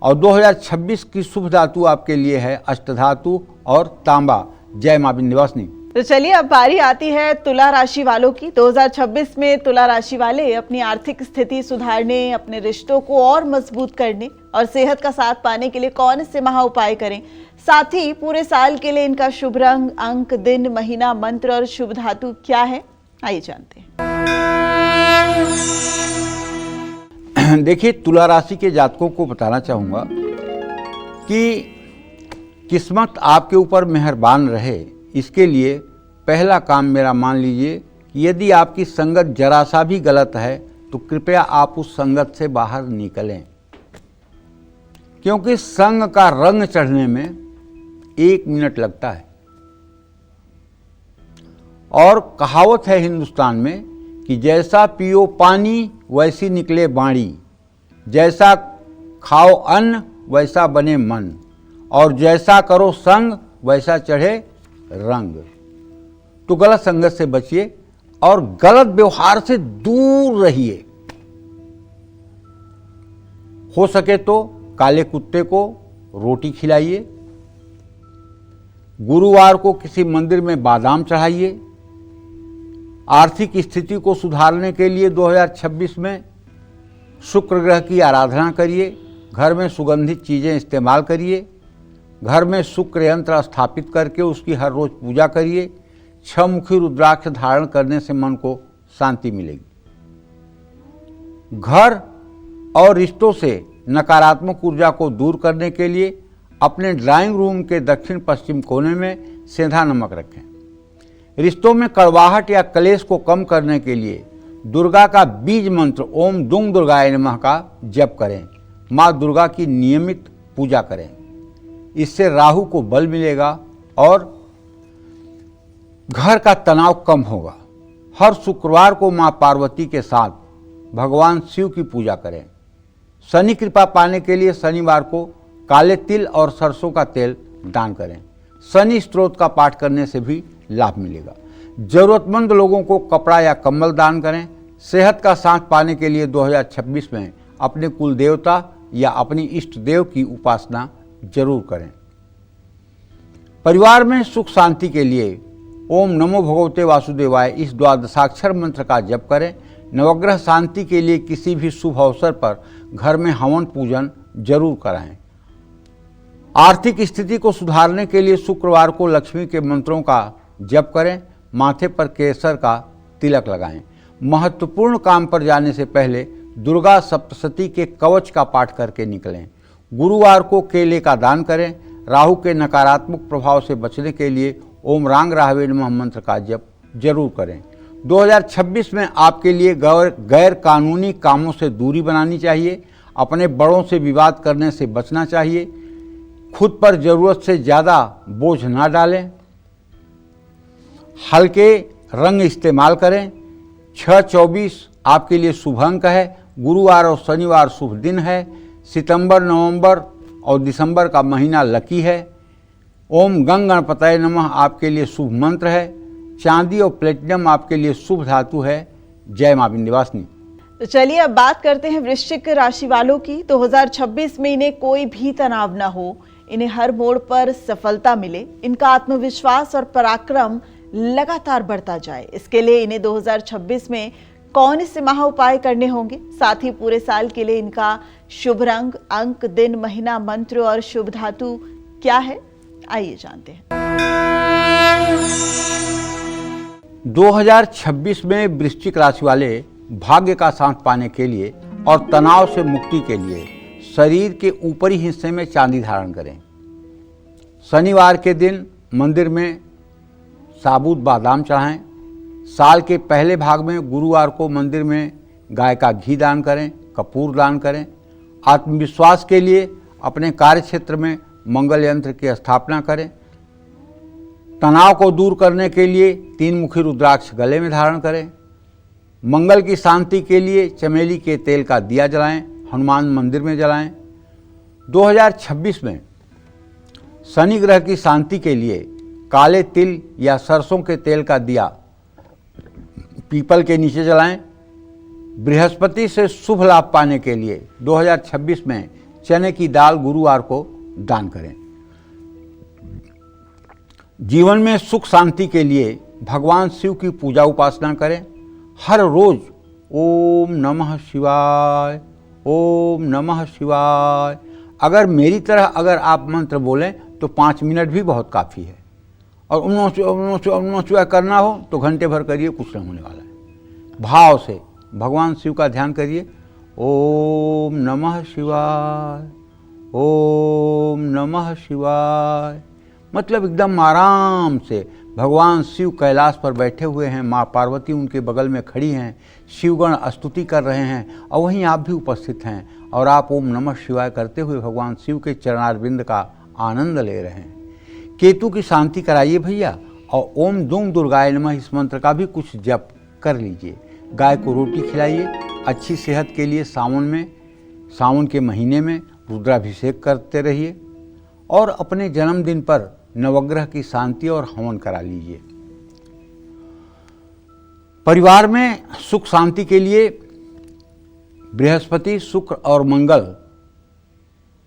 और 2026 की शुभ धातु आपके लिए है अष्टधातु और तांबा। जय मां विंध्यवासिनी। तो चलिए अब बारी आती है तुला राशि वालों की। 2026 में तुला राशि वाले अपनी आर्थिक स्थिति सुधारने, अपने रिश्तों को और मजबूत करने और सेहत का साथ पाने के लिए कौन से महा उपाय करें, साथ ही पूरे साल के लिए इनका शुभ रंग, अंक, दिन, महीना, मंत्र और शुभ धातु क्या है, आइए जानते हैं। देखिए, तुला राशि के जातकों को बताना चाहूँगा कि किस्मत आपके ऊपर मेहरबान रहे, इसके लिए पहला काम मेरा मान लीजिए कि यदि आपकी संगत जरा सा भी गलत है तो कृपया आप उस संगत से बाहर निकलें, क्योंकि संग का रंग चढ़ने में 1 मिनट लगता है। और कहावत है हिंदुस्तान में कि जैसा पियो पानी वैसी निकले बाणी, जैसा खाओ अन्न वैसा बने मन, और जैसा करो संग वैसा चढ़े रंग। तो गलत संगत से बचिए और गलत व्यवहार से दूर रहिए। हो सके तो काले कुत्ते को रोटी खिलाइए। गुरुवार को किसी मंदिर में बादाम चढ़ाइए। आर्थिक स्थिति को सुधारने के लिए 2026 में शुक्र ग्रह की आराधना करिए। घर में सुगंधित चीज़ें इस्तेमाल करिए। घर में शुक्र यंत्र स्थापित करके उसकी हर रोज पूजा करिए। 6 मुखी रुद्राक्ष धारण करने से मन को शांति मिलेगी। घर और रिश्तों से नकारात्मक ऊर्जा को दूर करने के लिए अपने ड्राइंग रूम के दक्षिण पश्चिम कोने में सेंधा नमक रखें। रिश्तों में कड़वाहट या क्लेश को कम करने के लिए दुर्गा का बीज मंत्र ओम दुंग दुर्गाय नमः का जप करें। माँ दुर्गा की नियमित पूजा करें। इससे राहु को बल मिलेगा और घर का तनाव कम होगा। हर शुक्रवार को माँ पार्वती के साथ भगवान शिव की पूजा करें। शनि कृपा पाने के लिए शनिवार को काले तिल और सरसों का तेल दान करें। शनि स्तोत्र का पाठ करने से भी लाभ मिलेगा। जरूरतमंद लोगों को कपड़ा या कंबल दान करें। सेहत का साथ पाने के लिए 2026 में अपने कुल देवता या अपनी इष्ट देव की उपासना जरूर करें। परिवार में सुख शांति के लिए ओम नमो भगवते वासुदेवाय इस द्वादशाक्षर मंत्र का जप करें। नवग्रह शांति के लिए किसी भी शुभ अवसर पर घर में हवन पूजन जरूर कराएं। आर्थिक स्थिति को सुधारने के लिए शुक्रवार को लक्ष्मी के मंत्रों का जप करें, माथे पर केसर का तिलक लगाएं। महत्वपूर्ण काम पर जाने से पहले दुर्गा सप्तशती के कवच का पाठ करके निकलें। गुरुवार को केले का दान करें। राहु के नकारात्मक प्रभाव से बचने के लिए ओम रांग राहवे नमः मंत्र का जप जरूर करें। 2026 में आपके लिए गैर कानूनी कामों से दूरी बनानी चाहिए। अपने बड़ों से विवाद करने से बचना चाहिए। खुद पर जरूरत से ज़्यादा बोझ ना डालें। हल्के रंग इस्तेमाल करें। 6-24 आपके लिए शुभ अंक है। गुरुवार और शनिवार शुभ दिन है। सितंबर, नवंबर और दिसंबर का महीना लकी है। ओम गंग गणपतये नमः आपके लिए शुभ मंत्र है। चांदी और प्लेटिनम आपके लिए शुभ धातु है। जय मां विंध्यवासिनी। तो चलिए अब बात करते हैं वृश्चिक राशि वालों की। 2026 में इन्हें कोई भी तनाव ना हो, इन्हें हर मोड़ पर सफलता मिले, इनका आत्मविश्वास और पराक्रम लगातार बढ़ता जाए। इसके लिए इन्हें 2026 में कौन से महा उपाय करने होंगे, साथ ही पूरे साल के लिए इनका शुभ रंग, अंक, दिन, महीना, मंत्र और शुभ धातु क्या है, आइए जानते हैं। 2026 में वृश्चिक राशि वाले भाग्य का साथ पाने के लिए और तनाव से मुक्ति के लिए शरीर के ऊपरी हिस्से में चांदी धारण करें। शनिवार के दिन मंदिर में साबुत बादाम चढ़ाएं। साल के पहले भाग में गुरुवार को मंदिर में गाय का घी दान करें, कपूर दान करें। आत्मविश्वास के लिए अपने कार्य क्षेत्र में मंगल यंत्र की स्थापना करें। तनाव को दूर करने के लिए 3 मुखी रुद्राक्ष गले में धारण करें। मंगल की शांति के लिए चमेली के तेल का दिया जलाएं, हनुमान मंदिर में जलाएं। 2026 में शनि ग्रह की शांति के लिए काले तिल या सरसों के तेल का दिया पीपल के नीचे जलाएं। बृहस्पति से शुभ लाभ पाने के लिए 2026 में चने की दाल गुरुवार को दान करें। जीवन में सुख शांति के लिए भगवान शिव की पूजा उपासना करें। हर रोज ओम नमः शिवाय, ओम नमः शिवाय। अगर मेरी तरह अगर आप मंत्र बोलें तो 5 मिनट भी बहुत काफ़ी है। और उन्नों करना हो तो घंटे भर करिए, कुछ नहीं होने वाला है। भाव से भगवान शिव का ध्यान करिए। ओम नमः शिवाय, ओम नमः शिवाय। मतलब एकदम आराम से भगवान शिव कैलाश पर बैठे हुए हैं, माँ पार्वती उनके बगल में खड़ी हैं, शिवगण स्तुति कर रहे हैं और वहीं आप भी उपस्थित हैं और आप ओम नमः शिवाय करते हुए भगवान शिव के चरणारविंद का आनंद ले रहे हैं। केतु की शांति कराइए भैया, और ओम दूं दुर्गाय नमः इस मंत्र का भी कुछ जप कर लीजिए। गाय को रोटी खिलाइए। अच्छी सेहत के लिए सावन के महीने में रुद्राभिषेक करते रहिए और अपने जन्मदिन पर नवग्रह की शांति और हवन करा लीजिए। परिवार में सुख शांति के लिए बृहस्पति, शुक्र और मंगल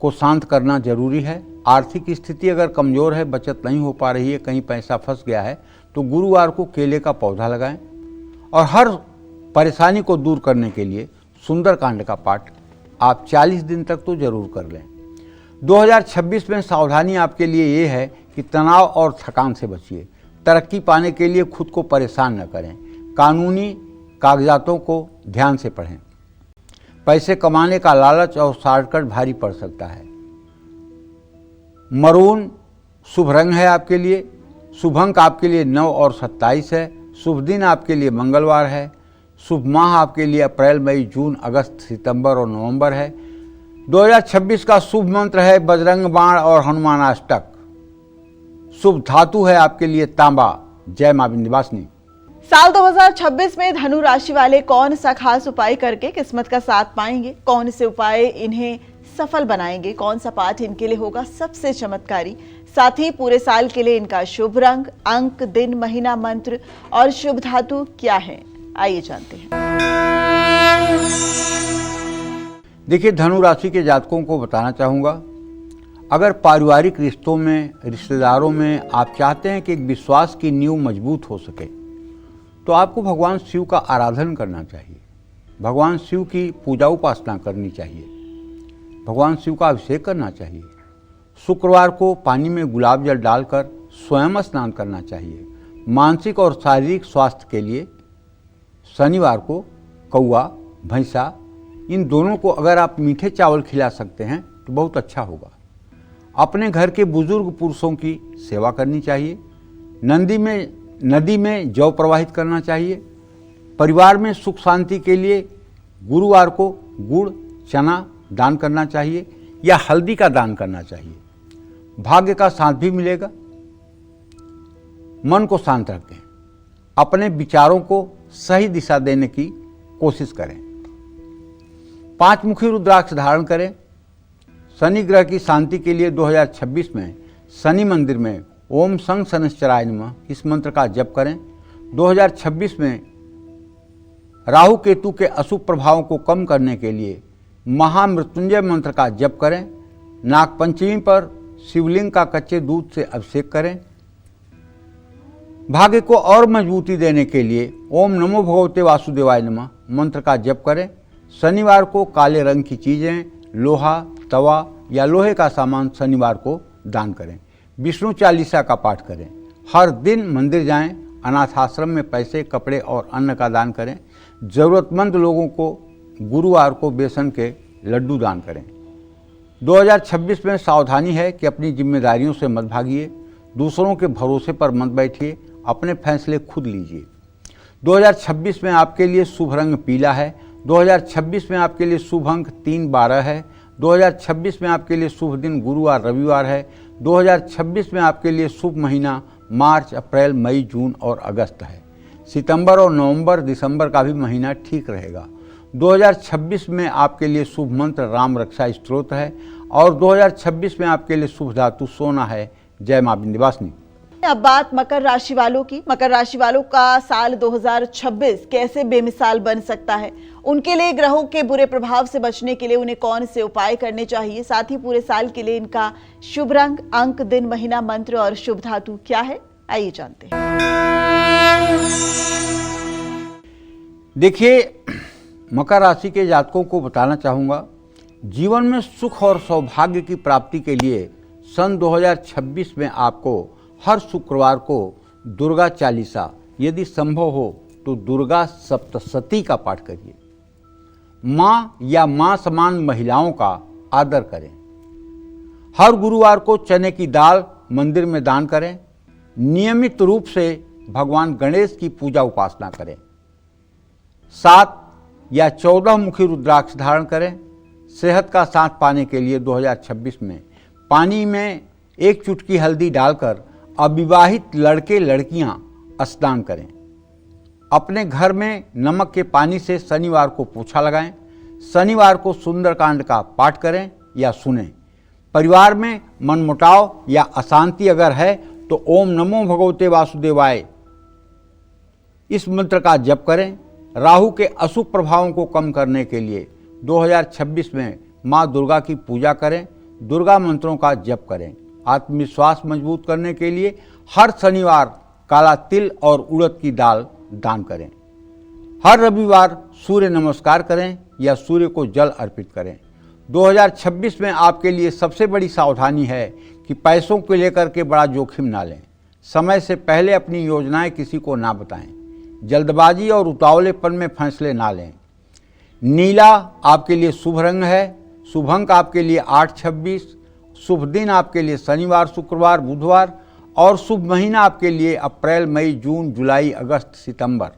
को शांत करना जरूरी है। आर्थिक स्थिति अगर कमज़ोर है, बचत नहीं हो पा रही है, कहीं पैसा फंस गया है, तो गुरुवार को केले का पौधा लगाएं और हर परेशानी को दूर करने के लिए सुंदरकांड का पाठ आप 40 दिन तक तो जरूर कर लें। 2026 में सावधानी आपके लिए ये है कि तनाव और थकान से बचिए। तरक्की पाने के लिए खुद को परेशान न करें। कानूनी कागजातों को ध्यान से पढ़ें। पैसे कमाने का लालच और शॉर्टकट भारी पड़ सकता है। मरून शुभ रंग है आपके लिए। शुभ अंक आपके लिए 9 और 27 है। शुभ दिन आपके लिए मंगलवार है। शुभ माह आपके लिए अप्रैल, मई, जून, अगस्त, सितंबर और नवंबर है। 2026 का शुभ मंत्र है बजरंग बाण और हनुमान अष्टक। शुभ धातु है आपके लिए तांबा। जय मां विंध्यवासिनी। साल 2026 में धनु राशि वाले कौन सा खास उपाय करके किस्मत का साथ पाएंगे, कौन से उपाय इन्हें सफल बनाएंगे, कौन सा पाठ इनके लिए होगा सबसे चमत्कारी, साथ ही पूरे साल के लिए इनका शुभ रंग, अंक, दिन, महीना, मंत्र और शुभ धातु क्या है, आइए जानते हैं। देखिए, धनु राशि के जातकों को बताना चाहूँगा, अगर पारिवारिक रिश्तों में, रिश्तेदारों में आप चाहते हैं कि एक विश्वास की नींव मजबूत हो सके, तो आपको भगवान शिव का आराधन करना चाहिए। भगवान शिव की पूजा उपासना करनी चाहिए। भगवान शिव का अभिषेक करना चाहिए। शुक्रवार को पानी में गुलाब जल डालकर स्वयं स्नान करना चाहिए। मानसिक और शारीरिक स्वास्थ्य के लिए शनिवार को कौआ, भैंसा, इन दोनों को अगर आप मीठे चावल खिला सकते हैं तो बहुत अच्छा होगा। अपने घर के बुजुर्ग पुरुषों की सेवा करनी चाहिए। नदी में जौ प्रवाहित करना चाहिए। परिवार में सुख शांति के लिए गुरुवार को गुड़, चना दान करना चाहिए या हल्दी का दान करना चाहिए। भाग्य का साथ भी मिलेगा। मन को शांत रखें। अपने विचारों को सही दिशा देने की कोशिश करें। 5 मुखी रुद्राक्ष धारण करें। शनि ग्रह की शांति के लिए 2026 में शनि मंदिर में ओम शं शनैश्चराय नमः इस मंत्र का जप करें। 2026 में राहु केतु के अशुभ प्रभावों को कम करने के लिए महामृत्युंजय मंत्र का जप करें। नागपंचमी पर शिवलिंग का कच्चे दूध से अभिषेक करें। भाग्य को और मजबूती देने के लिए ओम नमो भगवते वासुदेवाय नमः मंत्र का जप करें। शनिवार को काले रंग की चीज़ें, लोहा, तवा या लोहे का सामान शनिवार को दान करें। विष्णु चालीसा का पाठ करें। हर दिन मंदिर जाएं। अनाथ आश्रम में पैसे, कपड़े और अन्न का दान करें। ज़रूरतमंद लोगों को गुरुवार को बेसन के लड्डू दान करें। 2026 में सावधानी है कि अपनी जिम्मेदारियों से मत भागिए। दूसरों के भरोसे पर मत बैठिए। अपने फैसले खुद लीजिए। 2026 में आपके लिए शुभ रंग पीला है। 2026 में आपके लिए शुभ अंक 3, 12 है। 2026 में आपके लिए शुभ दिन गुरुवार, रविवार है। 2026 में आपके लिए शुभ महीना मार्च, अप्रैल, मई, जून और अगस्त है। सितंबर और नवंबर, दिसंबर का भी महीना ठीक रहेगा। 2026 में आपके लिए शुभ मंत्र राम रक्षा स्तोत्र है और 2026 में आपके लिए शुभ धातु सोना है। जय मां विंध्यवासिनी। अब बात मकर राशि वालों की। मकर राशि वालों का साल 2026 कैसे बेमिसाल बन सकता है, उनके लिए ग्रहों के बुरे प्रभाव से बचने के लिए उन्हें कौन से उपाय करने चाहिए, साथ ही पूरे साल के लिए इनका शुभ रंग, अंक, दिन, महीना, मंत्र और शुभ धातु क्या है, आइए जानते हैं। देखिए, मकर राशि के जातकों को बताना चाहूँगा, जीवन में सुख और सौभाग्य की प्राप्ति के लिए सन 2026 में आपको हर शुक्रवार को दुर्गा चालीसा, यदि संभव हो तो दुर्गा सप्तशती का पाठ करिए। माँ या माँ समान महिलाओं का आदर करें। हर गुरुवार को चने की दाल मंदिर में दान करें। नियमित रूप से भगवान गणेश की पूजा उपासना करें। 7 या 14 मुखी रुद्राक्ष धारण करें। सेहत का साथ पाने के लिए 2026 में पानी में 1 चुटकी हल्दी डालकर अविवाहित लड़के लड़कियां स्नान करें। अपने घर में नमक के पानी से शनिवार को पोछा लगाएं। शनिवार को सुंदरकांड का पाठ करें या सुनें। परिवार में मनमुटाव या अशांति अगर है तो ओम नमो भगवते वासुदेवाय इस मंत्र का जप करें। राहु के अशुभ प्रभावों को कम करने के लिए 2026 में माँ दुर्गा की पूजा करें। दुर्गा मंत्रों का जप करें। आत्मविश्वास मजबूत करने के लिए हर शनिवार काला तिल और उड़द की दाल दान करें। हर रविवार सूर्य नमस्कार करें या सूर्य को जल अर्पित करें। 2026 में आपके लिए सबसे बड़ी सावधानी है कि पैसों को लेकर के बड़ा जोखिम ना लें। समय से पहले अपनी योजनाएं किसी को ना बताएं। जल्दबाजी और उतावलेपन में फैसले ना लें। नीला आपके लिए शुभ रंग है। शुभ अंक आपके लिए 8, 26। शुभ दिन आपके लिए शनिवार, शुक्रवार, बुधवार और शुभ महीना आपके लिए अप्रैल, मई, जून, जुलाई, अगस्त, सितंबर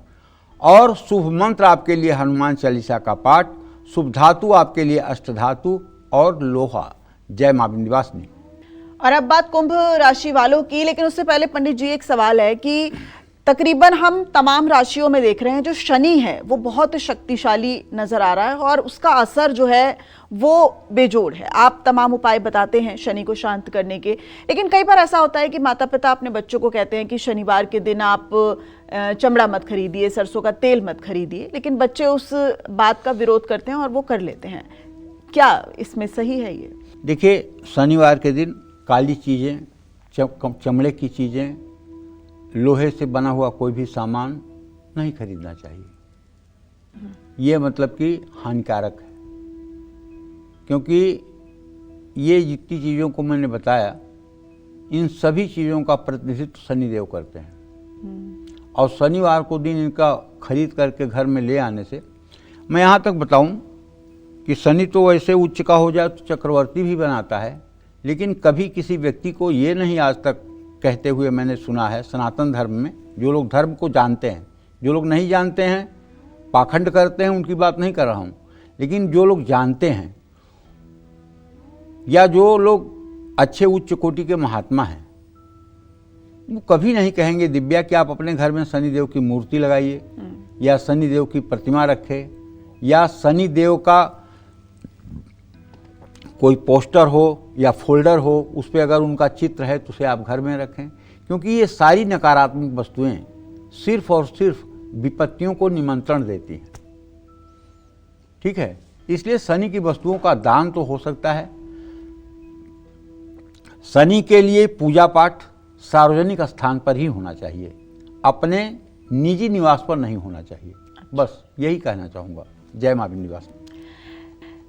और शुभ मंत्र आपके लिए हनुमान चालीसा का पाठ। शुभ धातु आपके लिए अष्टधातु और लोहा। जय मां विंध्यवासिनी। और अब बात कुंभ राशि वालों की, लेकिन उससे पहले पंडित जी एक सवाल है कि तकरीबन हम तमाम राशियों में देख रहे हैं जो शनि है वो बहुत शक्तिशाली नजर आ रहा है और उसका असर जो है वो बेजोड़ है। आप तमाम उपाय बताते हैं शनि को शांत करने के, लेकिन कई बार ऐसा होता है कि माता पिता अपने बच्चों को कहते हैं कि शनिवार के दिन आप चमड़ा मत खरीदिए, सरसों का तेल मत खरीदिए, लेकिन बच्चे उस बात का विरोध करते हैं और वो कर लेते हैं। क्या इसमें सही है ये? देखिए, शनिवार के दिन काली चीज़ें, चमड़े की चीज़ें, लोहे से बना हुआ कोई भी सामान नहीं खरीदना चाहिए। ये मतलब कि हानिकारक है, क्योंकि ये जितनी चीज़ों को मैंने बताया, इन सभी चीज़ों का प्रतिनिधित्व शनिदेव करते हैं। और शनिवार को दिन इनका खरीद करके घर में ले आने से, मैं यहाँ तक बताऊँ कि शनि तो वैसे उच्च का हो जाए तो चक्रवर्ती भी बनाता है, लेकिन कभी किसी व्यक्ति को ये नहीं आज तक कहते हुए मैंने सुना है सनातन धर्म में, जो लोग धर्म को जानते हैं, जो लोग नहीं जानते हैं पाखंड करते हैं, उनकी बात नहीं कर रहा हूँ, लेकिन जो लोग जानते हैं या जो लोग अच्छे उच्च कोटि के महात्मा हैं, वो कभी नहीं कहेंगे दिव्या कि आप अपने घर में शनिदेव की मूर्ति लगाइए या शनिदेव की प्रतिमा रखें या शनिदेव का कोई पोस्टर हो या फोल्डर हो, उस पर अगर उनका चित्र है तो उसे आप घर में रखें, क्योंकि ये सारी नकारात्मक वस्तुएं सिर्फ और सिर्फ विपत्तियों को निमंत्रण देती हैं। ठीक है, इसलिए शनि की वस्तुओं का दान तो हो सकता है। शनि के लिए पूजा पाठ सार्वजनिक स्थान पर ही होना चाहिए, अपने निजी निवास पर नहीं होना चाहिए। बस यही कहना चाहूँगा। जय मां विंध्यवासिनी।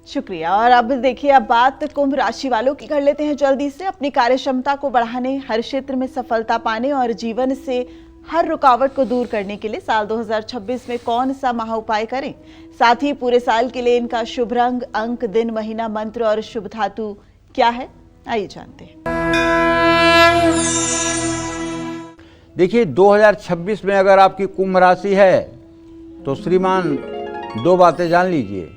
शुक्रिया। और अब देखिए, अब बात कुंभ राशि वालों की कर लेते हैं जल्दी से। अपनी कार्य क्षमता को बढ़ाने, हर क्षेत्र में सफलता पाने और जीवन से हर रुकावट को दूर करने के लिए साल 2026 में कौन सा महा उपाय करें, साथ ही पूरे साल के लिए इनका शुभ रंग, अंक, दिन, महीना, मंत्र और शुभ धातु क्या है, आइए जानते हैं। देखिए, 2026 में अगर आपकी कुंभ राशि है तो श्रीमान दो बातें जान लीजिए।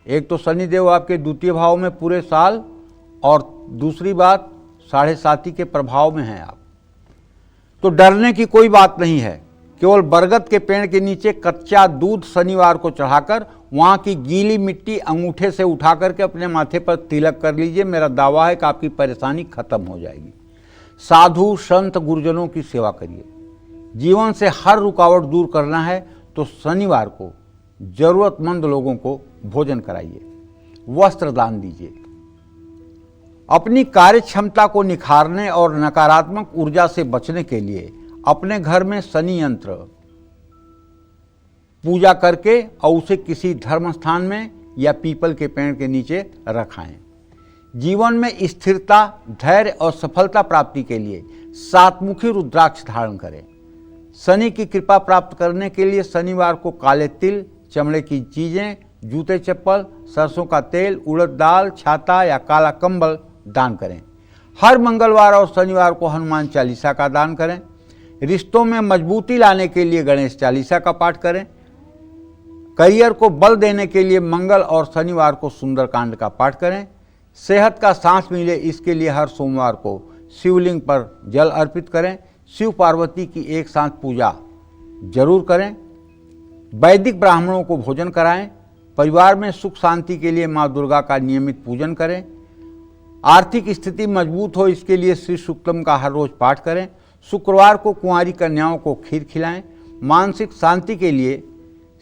एक तो शनिदेव आपके द्वितीय भाव में पूरे साल, और दूसरी बात 7.5 के प्रभाव में हैं आप। तो डरने की कोई बात नहीं है। केवल बरगद के पेड़ के नीचे कच्चा दूध शनिवार को चढ़ाकर वहाँ की गीली मिट्टी अंगूठे से उठा करके अपने माथे पर तिलक कर लीजिए। मेरा दावा है कि आपकी परेशानी खत्म हो जाएगी। साधु संत गुरुजनों की सेवा करिए। जीवन से हर रुकावट दूर करना है तो शनिवार को जरूरतमंद लोगों को भोजन कराइए, वस्त्र दान दीजिए। अपनी कार्य क्षमता को निखारने और नकारात्मक ऊर्जा से बचने के लिए अपने घर में शनि यंत्र पूजा करके और उसे किसी धर्म स्थान में या पीपल के पेड़ के नीचे रखाएं। जीवन में स्थिरता, धैर्य और सफलता प्राप्ति के लिए 7मुखी रुद्राक्ष धारण करें। शनि की कृपा प्राप्त करने के लिए शनिवार को काले तिल, चमड़े की चीजें, जूते चप्पल, सरसों का तेल, उड़द दाल, छाता या काला कंबल दान करें। हर मंगलवार और शनिवार को हनुमान चालीसा का दान करें। रिश्तों में मजबूती लाने के लिए गणेश चालीसा का पाठ करें। करियर को बल देने के लिए मंगल और शनिवार को सुंदरकांड का पाठ करें। सेहत का सांस मिले इसके लिए हर सोमवार को शिवलिंग पर जल अर्पित करें। शिव पार्वती की एक साथ पूजा जरूर करें। वैदिक ब्राह्मणों को भोजन कराएं। परिवार में सुख शांति के लिए माँ दुर्गा का नियमित पूजन करें। आर्थिक स्थिति मजबूत हो इसके लिए श्री सूक्तम का हर रोज पाठ करें। शुक्रवार को कुंवारी कन्याओं को खीर खिलाएं। मानसिक शांति के लिए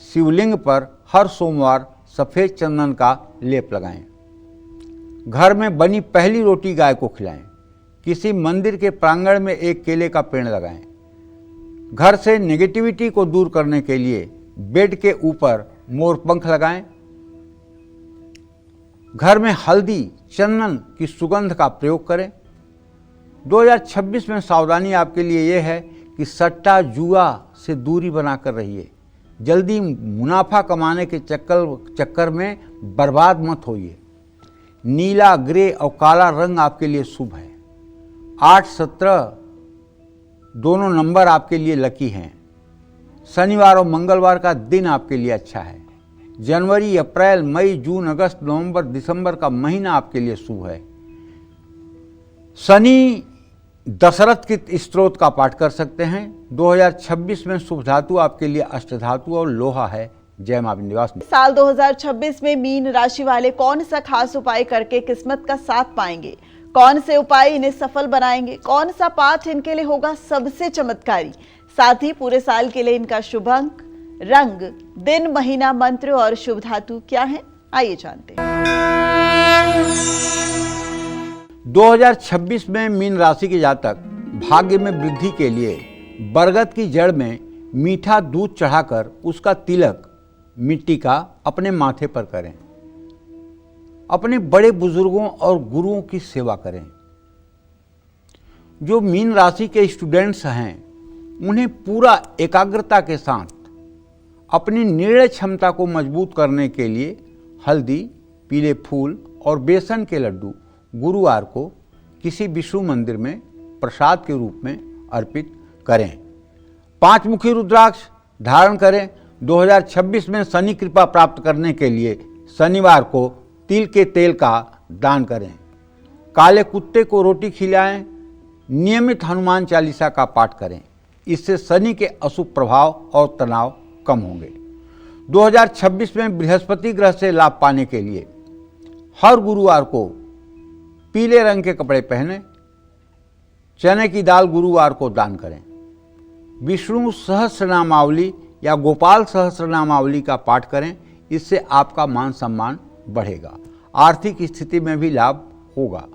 शिवलिंग पर हर सोमवार सफ़ेद चंदन का लेप लगाएं। घर में बनी पहली रोटी गाय को खिलाएं। किसी मंदिर के प्रांगण में एक केले का पेड़ लगाएं। घर से नेगेटिविटी को दूर करने के लिए बेड के ऊपर मोरपंख लगाएं। घर में हल्दी, चंदन की सुगंध का प्रयोग करें। 2026 में सावधानी आपके लिए यह है कि सट्टा जुआ से दूरी बनाकर रहिए। जल्दी मुनाफा कमाने के चक्कर में बर्बाद मत होइए। नीला, ग्रे और काला रंग आपके लिए शुभ है। 8, 17 दोनों नंबर आपके लिए लकी हैं। शनिवार और मंगलवार का दिन आपके लिए अच्छा है। जनवरी, अप्रैल, मई, जून, अगस्त, नवंबर, दिसंबर का महीना आपके लिए शुभ है। शनि दशरथ के स्तोत्र का पाठ कर सकते हैं। 2026 में शुभ धातु आपके लिए अष्टधातु और लोहा है। जय मां विंध्यवासिनी। साल 2026 में मीन राशि वाले कौन सा खास उपाय करके किस्मत का साथ पाएंगे? कौन से उपाय इन्हें सफल बनाएंगे? कौन सा पाठ इनके लिए होगा सबसे चमत्कारी? साथ ही पूरे साल के लिए इनका शुभ अंक, रंग, दिन, महीना, मंत्र और शुभ धातु क्या है, आइए जानते हैं। 2026 में मीन राशि के जातक भाग्य में वृद्धि के लिए बरगद की जड़ में मीठा दूध चढ़ाकर उसका तिलक मिट्टी का अपने माथे पर करें। अपने बड़े बुजुर्गों और गुरुओं की सेवा करें। जो मीन राशि के स्टूडेंट्स हैं उन्हें पूरा एकाग्रता के साथ अपनी निर्णय क्षमता को मजबूत करने के लिए हल्दी, पीले फूल और बेसन के लड्डू गुरुवार को किसी विष्णु मंदिर में प्रसाद के रूप में अर्पित करें। 5 मुखी रुद्राक्ष धारण करें। 2026 में शनि कृपा प्राप्त करने के लिए शनिवार को तिल के तेल का दान करें। काले कुत्ते को रोटी खिलाएं। नियमित हनुमान चालीसा का पाठ करें। इससे शनि के अशुभ प्रभाव और तनाव कम होंगे। 2026 में बृहस्पति ग्रह से लाभ पाने के लिए हर गुरुवार को पीले रंग के कपड़े पहने। चने की दाल गुरुवार को दान करें। विष्णु सहस्रनामावली या गोपाल सहस्रनामावली का पाठ करें। इससे आपका मान सम्मान बढ़ेगा। आर्थिक स्थिति में भी लाभ होगा।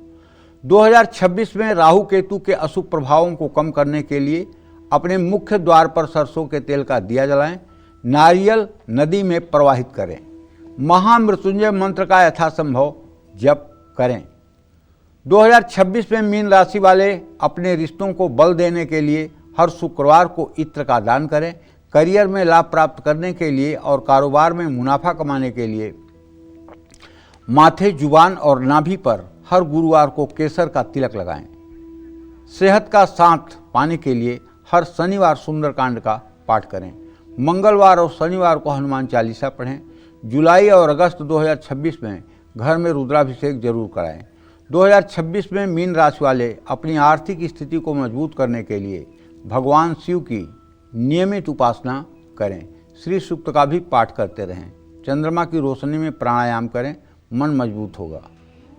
2026 में राहु केतु के अशुभ प्रभावों को कम करने के लिए अपने मुख्य द्वार पर सरसों के तेल का दिया जलाएं। नारियल नदी में प्रवाहित करें। महामृत्युंजय मंत्र का यथासंभव जप करें। 2026 में मीन राशि वाले अपने रिश्तों को बल देने के लिए हर शुक्रवार को इत्र का दान करें। करियर में लाभ प्राप्त करने के लिए और कारोबार में मुनाफा कमाने के लिए माथे, जुबान और नाभि पर हर गुरुवार को केसर का तिलक लगाएं। सेहत का साथ पाने के लिए हर शनिवार सुंदरकांड का पाठ करें। मंगलवार और शनिवार को हनुमान चालीसा पढ़ें। जुलाई और अगस्त 2026 में घर में रुद्राभिषेक जरूर कराएं। 2026 में मीन राशि वाले अपनी आर्थिक स्थिति को मजबूत करने के लिए भगवान शिव की नियमित उपासना करें। श्री सूक्त का भी पाठ करते रहें। चंद्रमा की रोशनी में प्राणायाम करें, मन मजबूत होगा।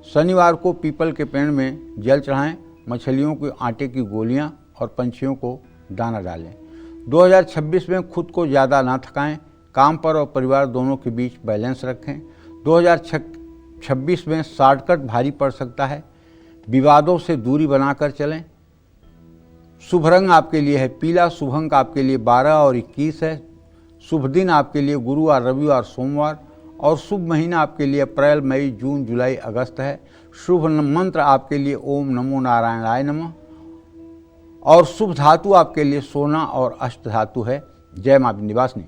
शनिवार को पीपल के पेड़ में जल चढ़ाएं। मछलियों के आटे की गोलियां और पंछियों को दाना डालें। 2026 में खुद को ज़्यादा ना थकाएं। काम पर और परिवार दोनों के बीच बैलेंस रखें। 2026 में शॉर्टकट भारी पड़ सकता है। विवादों से दूरी बनाकर चलें। शुभ रंग आपके लिए है पीला। शुभ अंक आपके लिए 12 और 21 है। शुभ दिन आपके लिए गुरुवार, रविवार, सोमवार और शुभ महीना आपके लिए अप्रैल, मई, जून, जुलाई, अगस्त है। शुभ मंत्र आपके लिए ओम नमो नारायणाय नमः और शुभ धातु आपके लिए सोना और अष्ट धातु है। जय मां विंध्यवासिनी।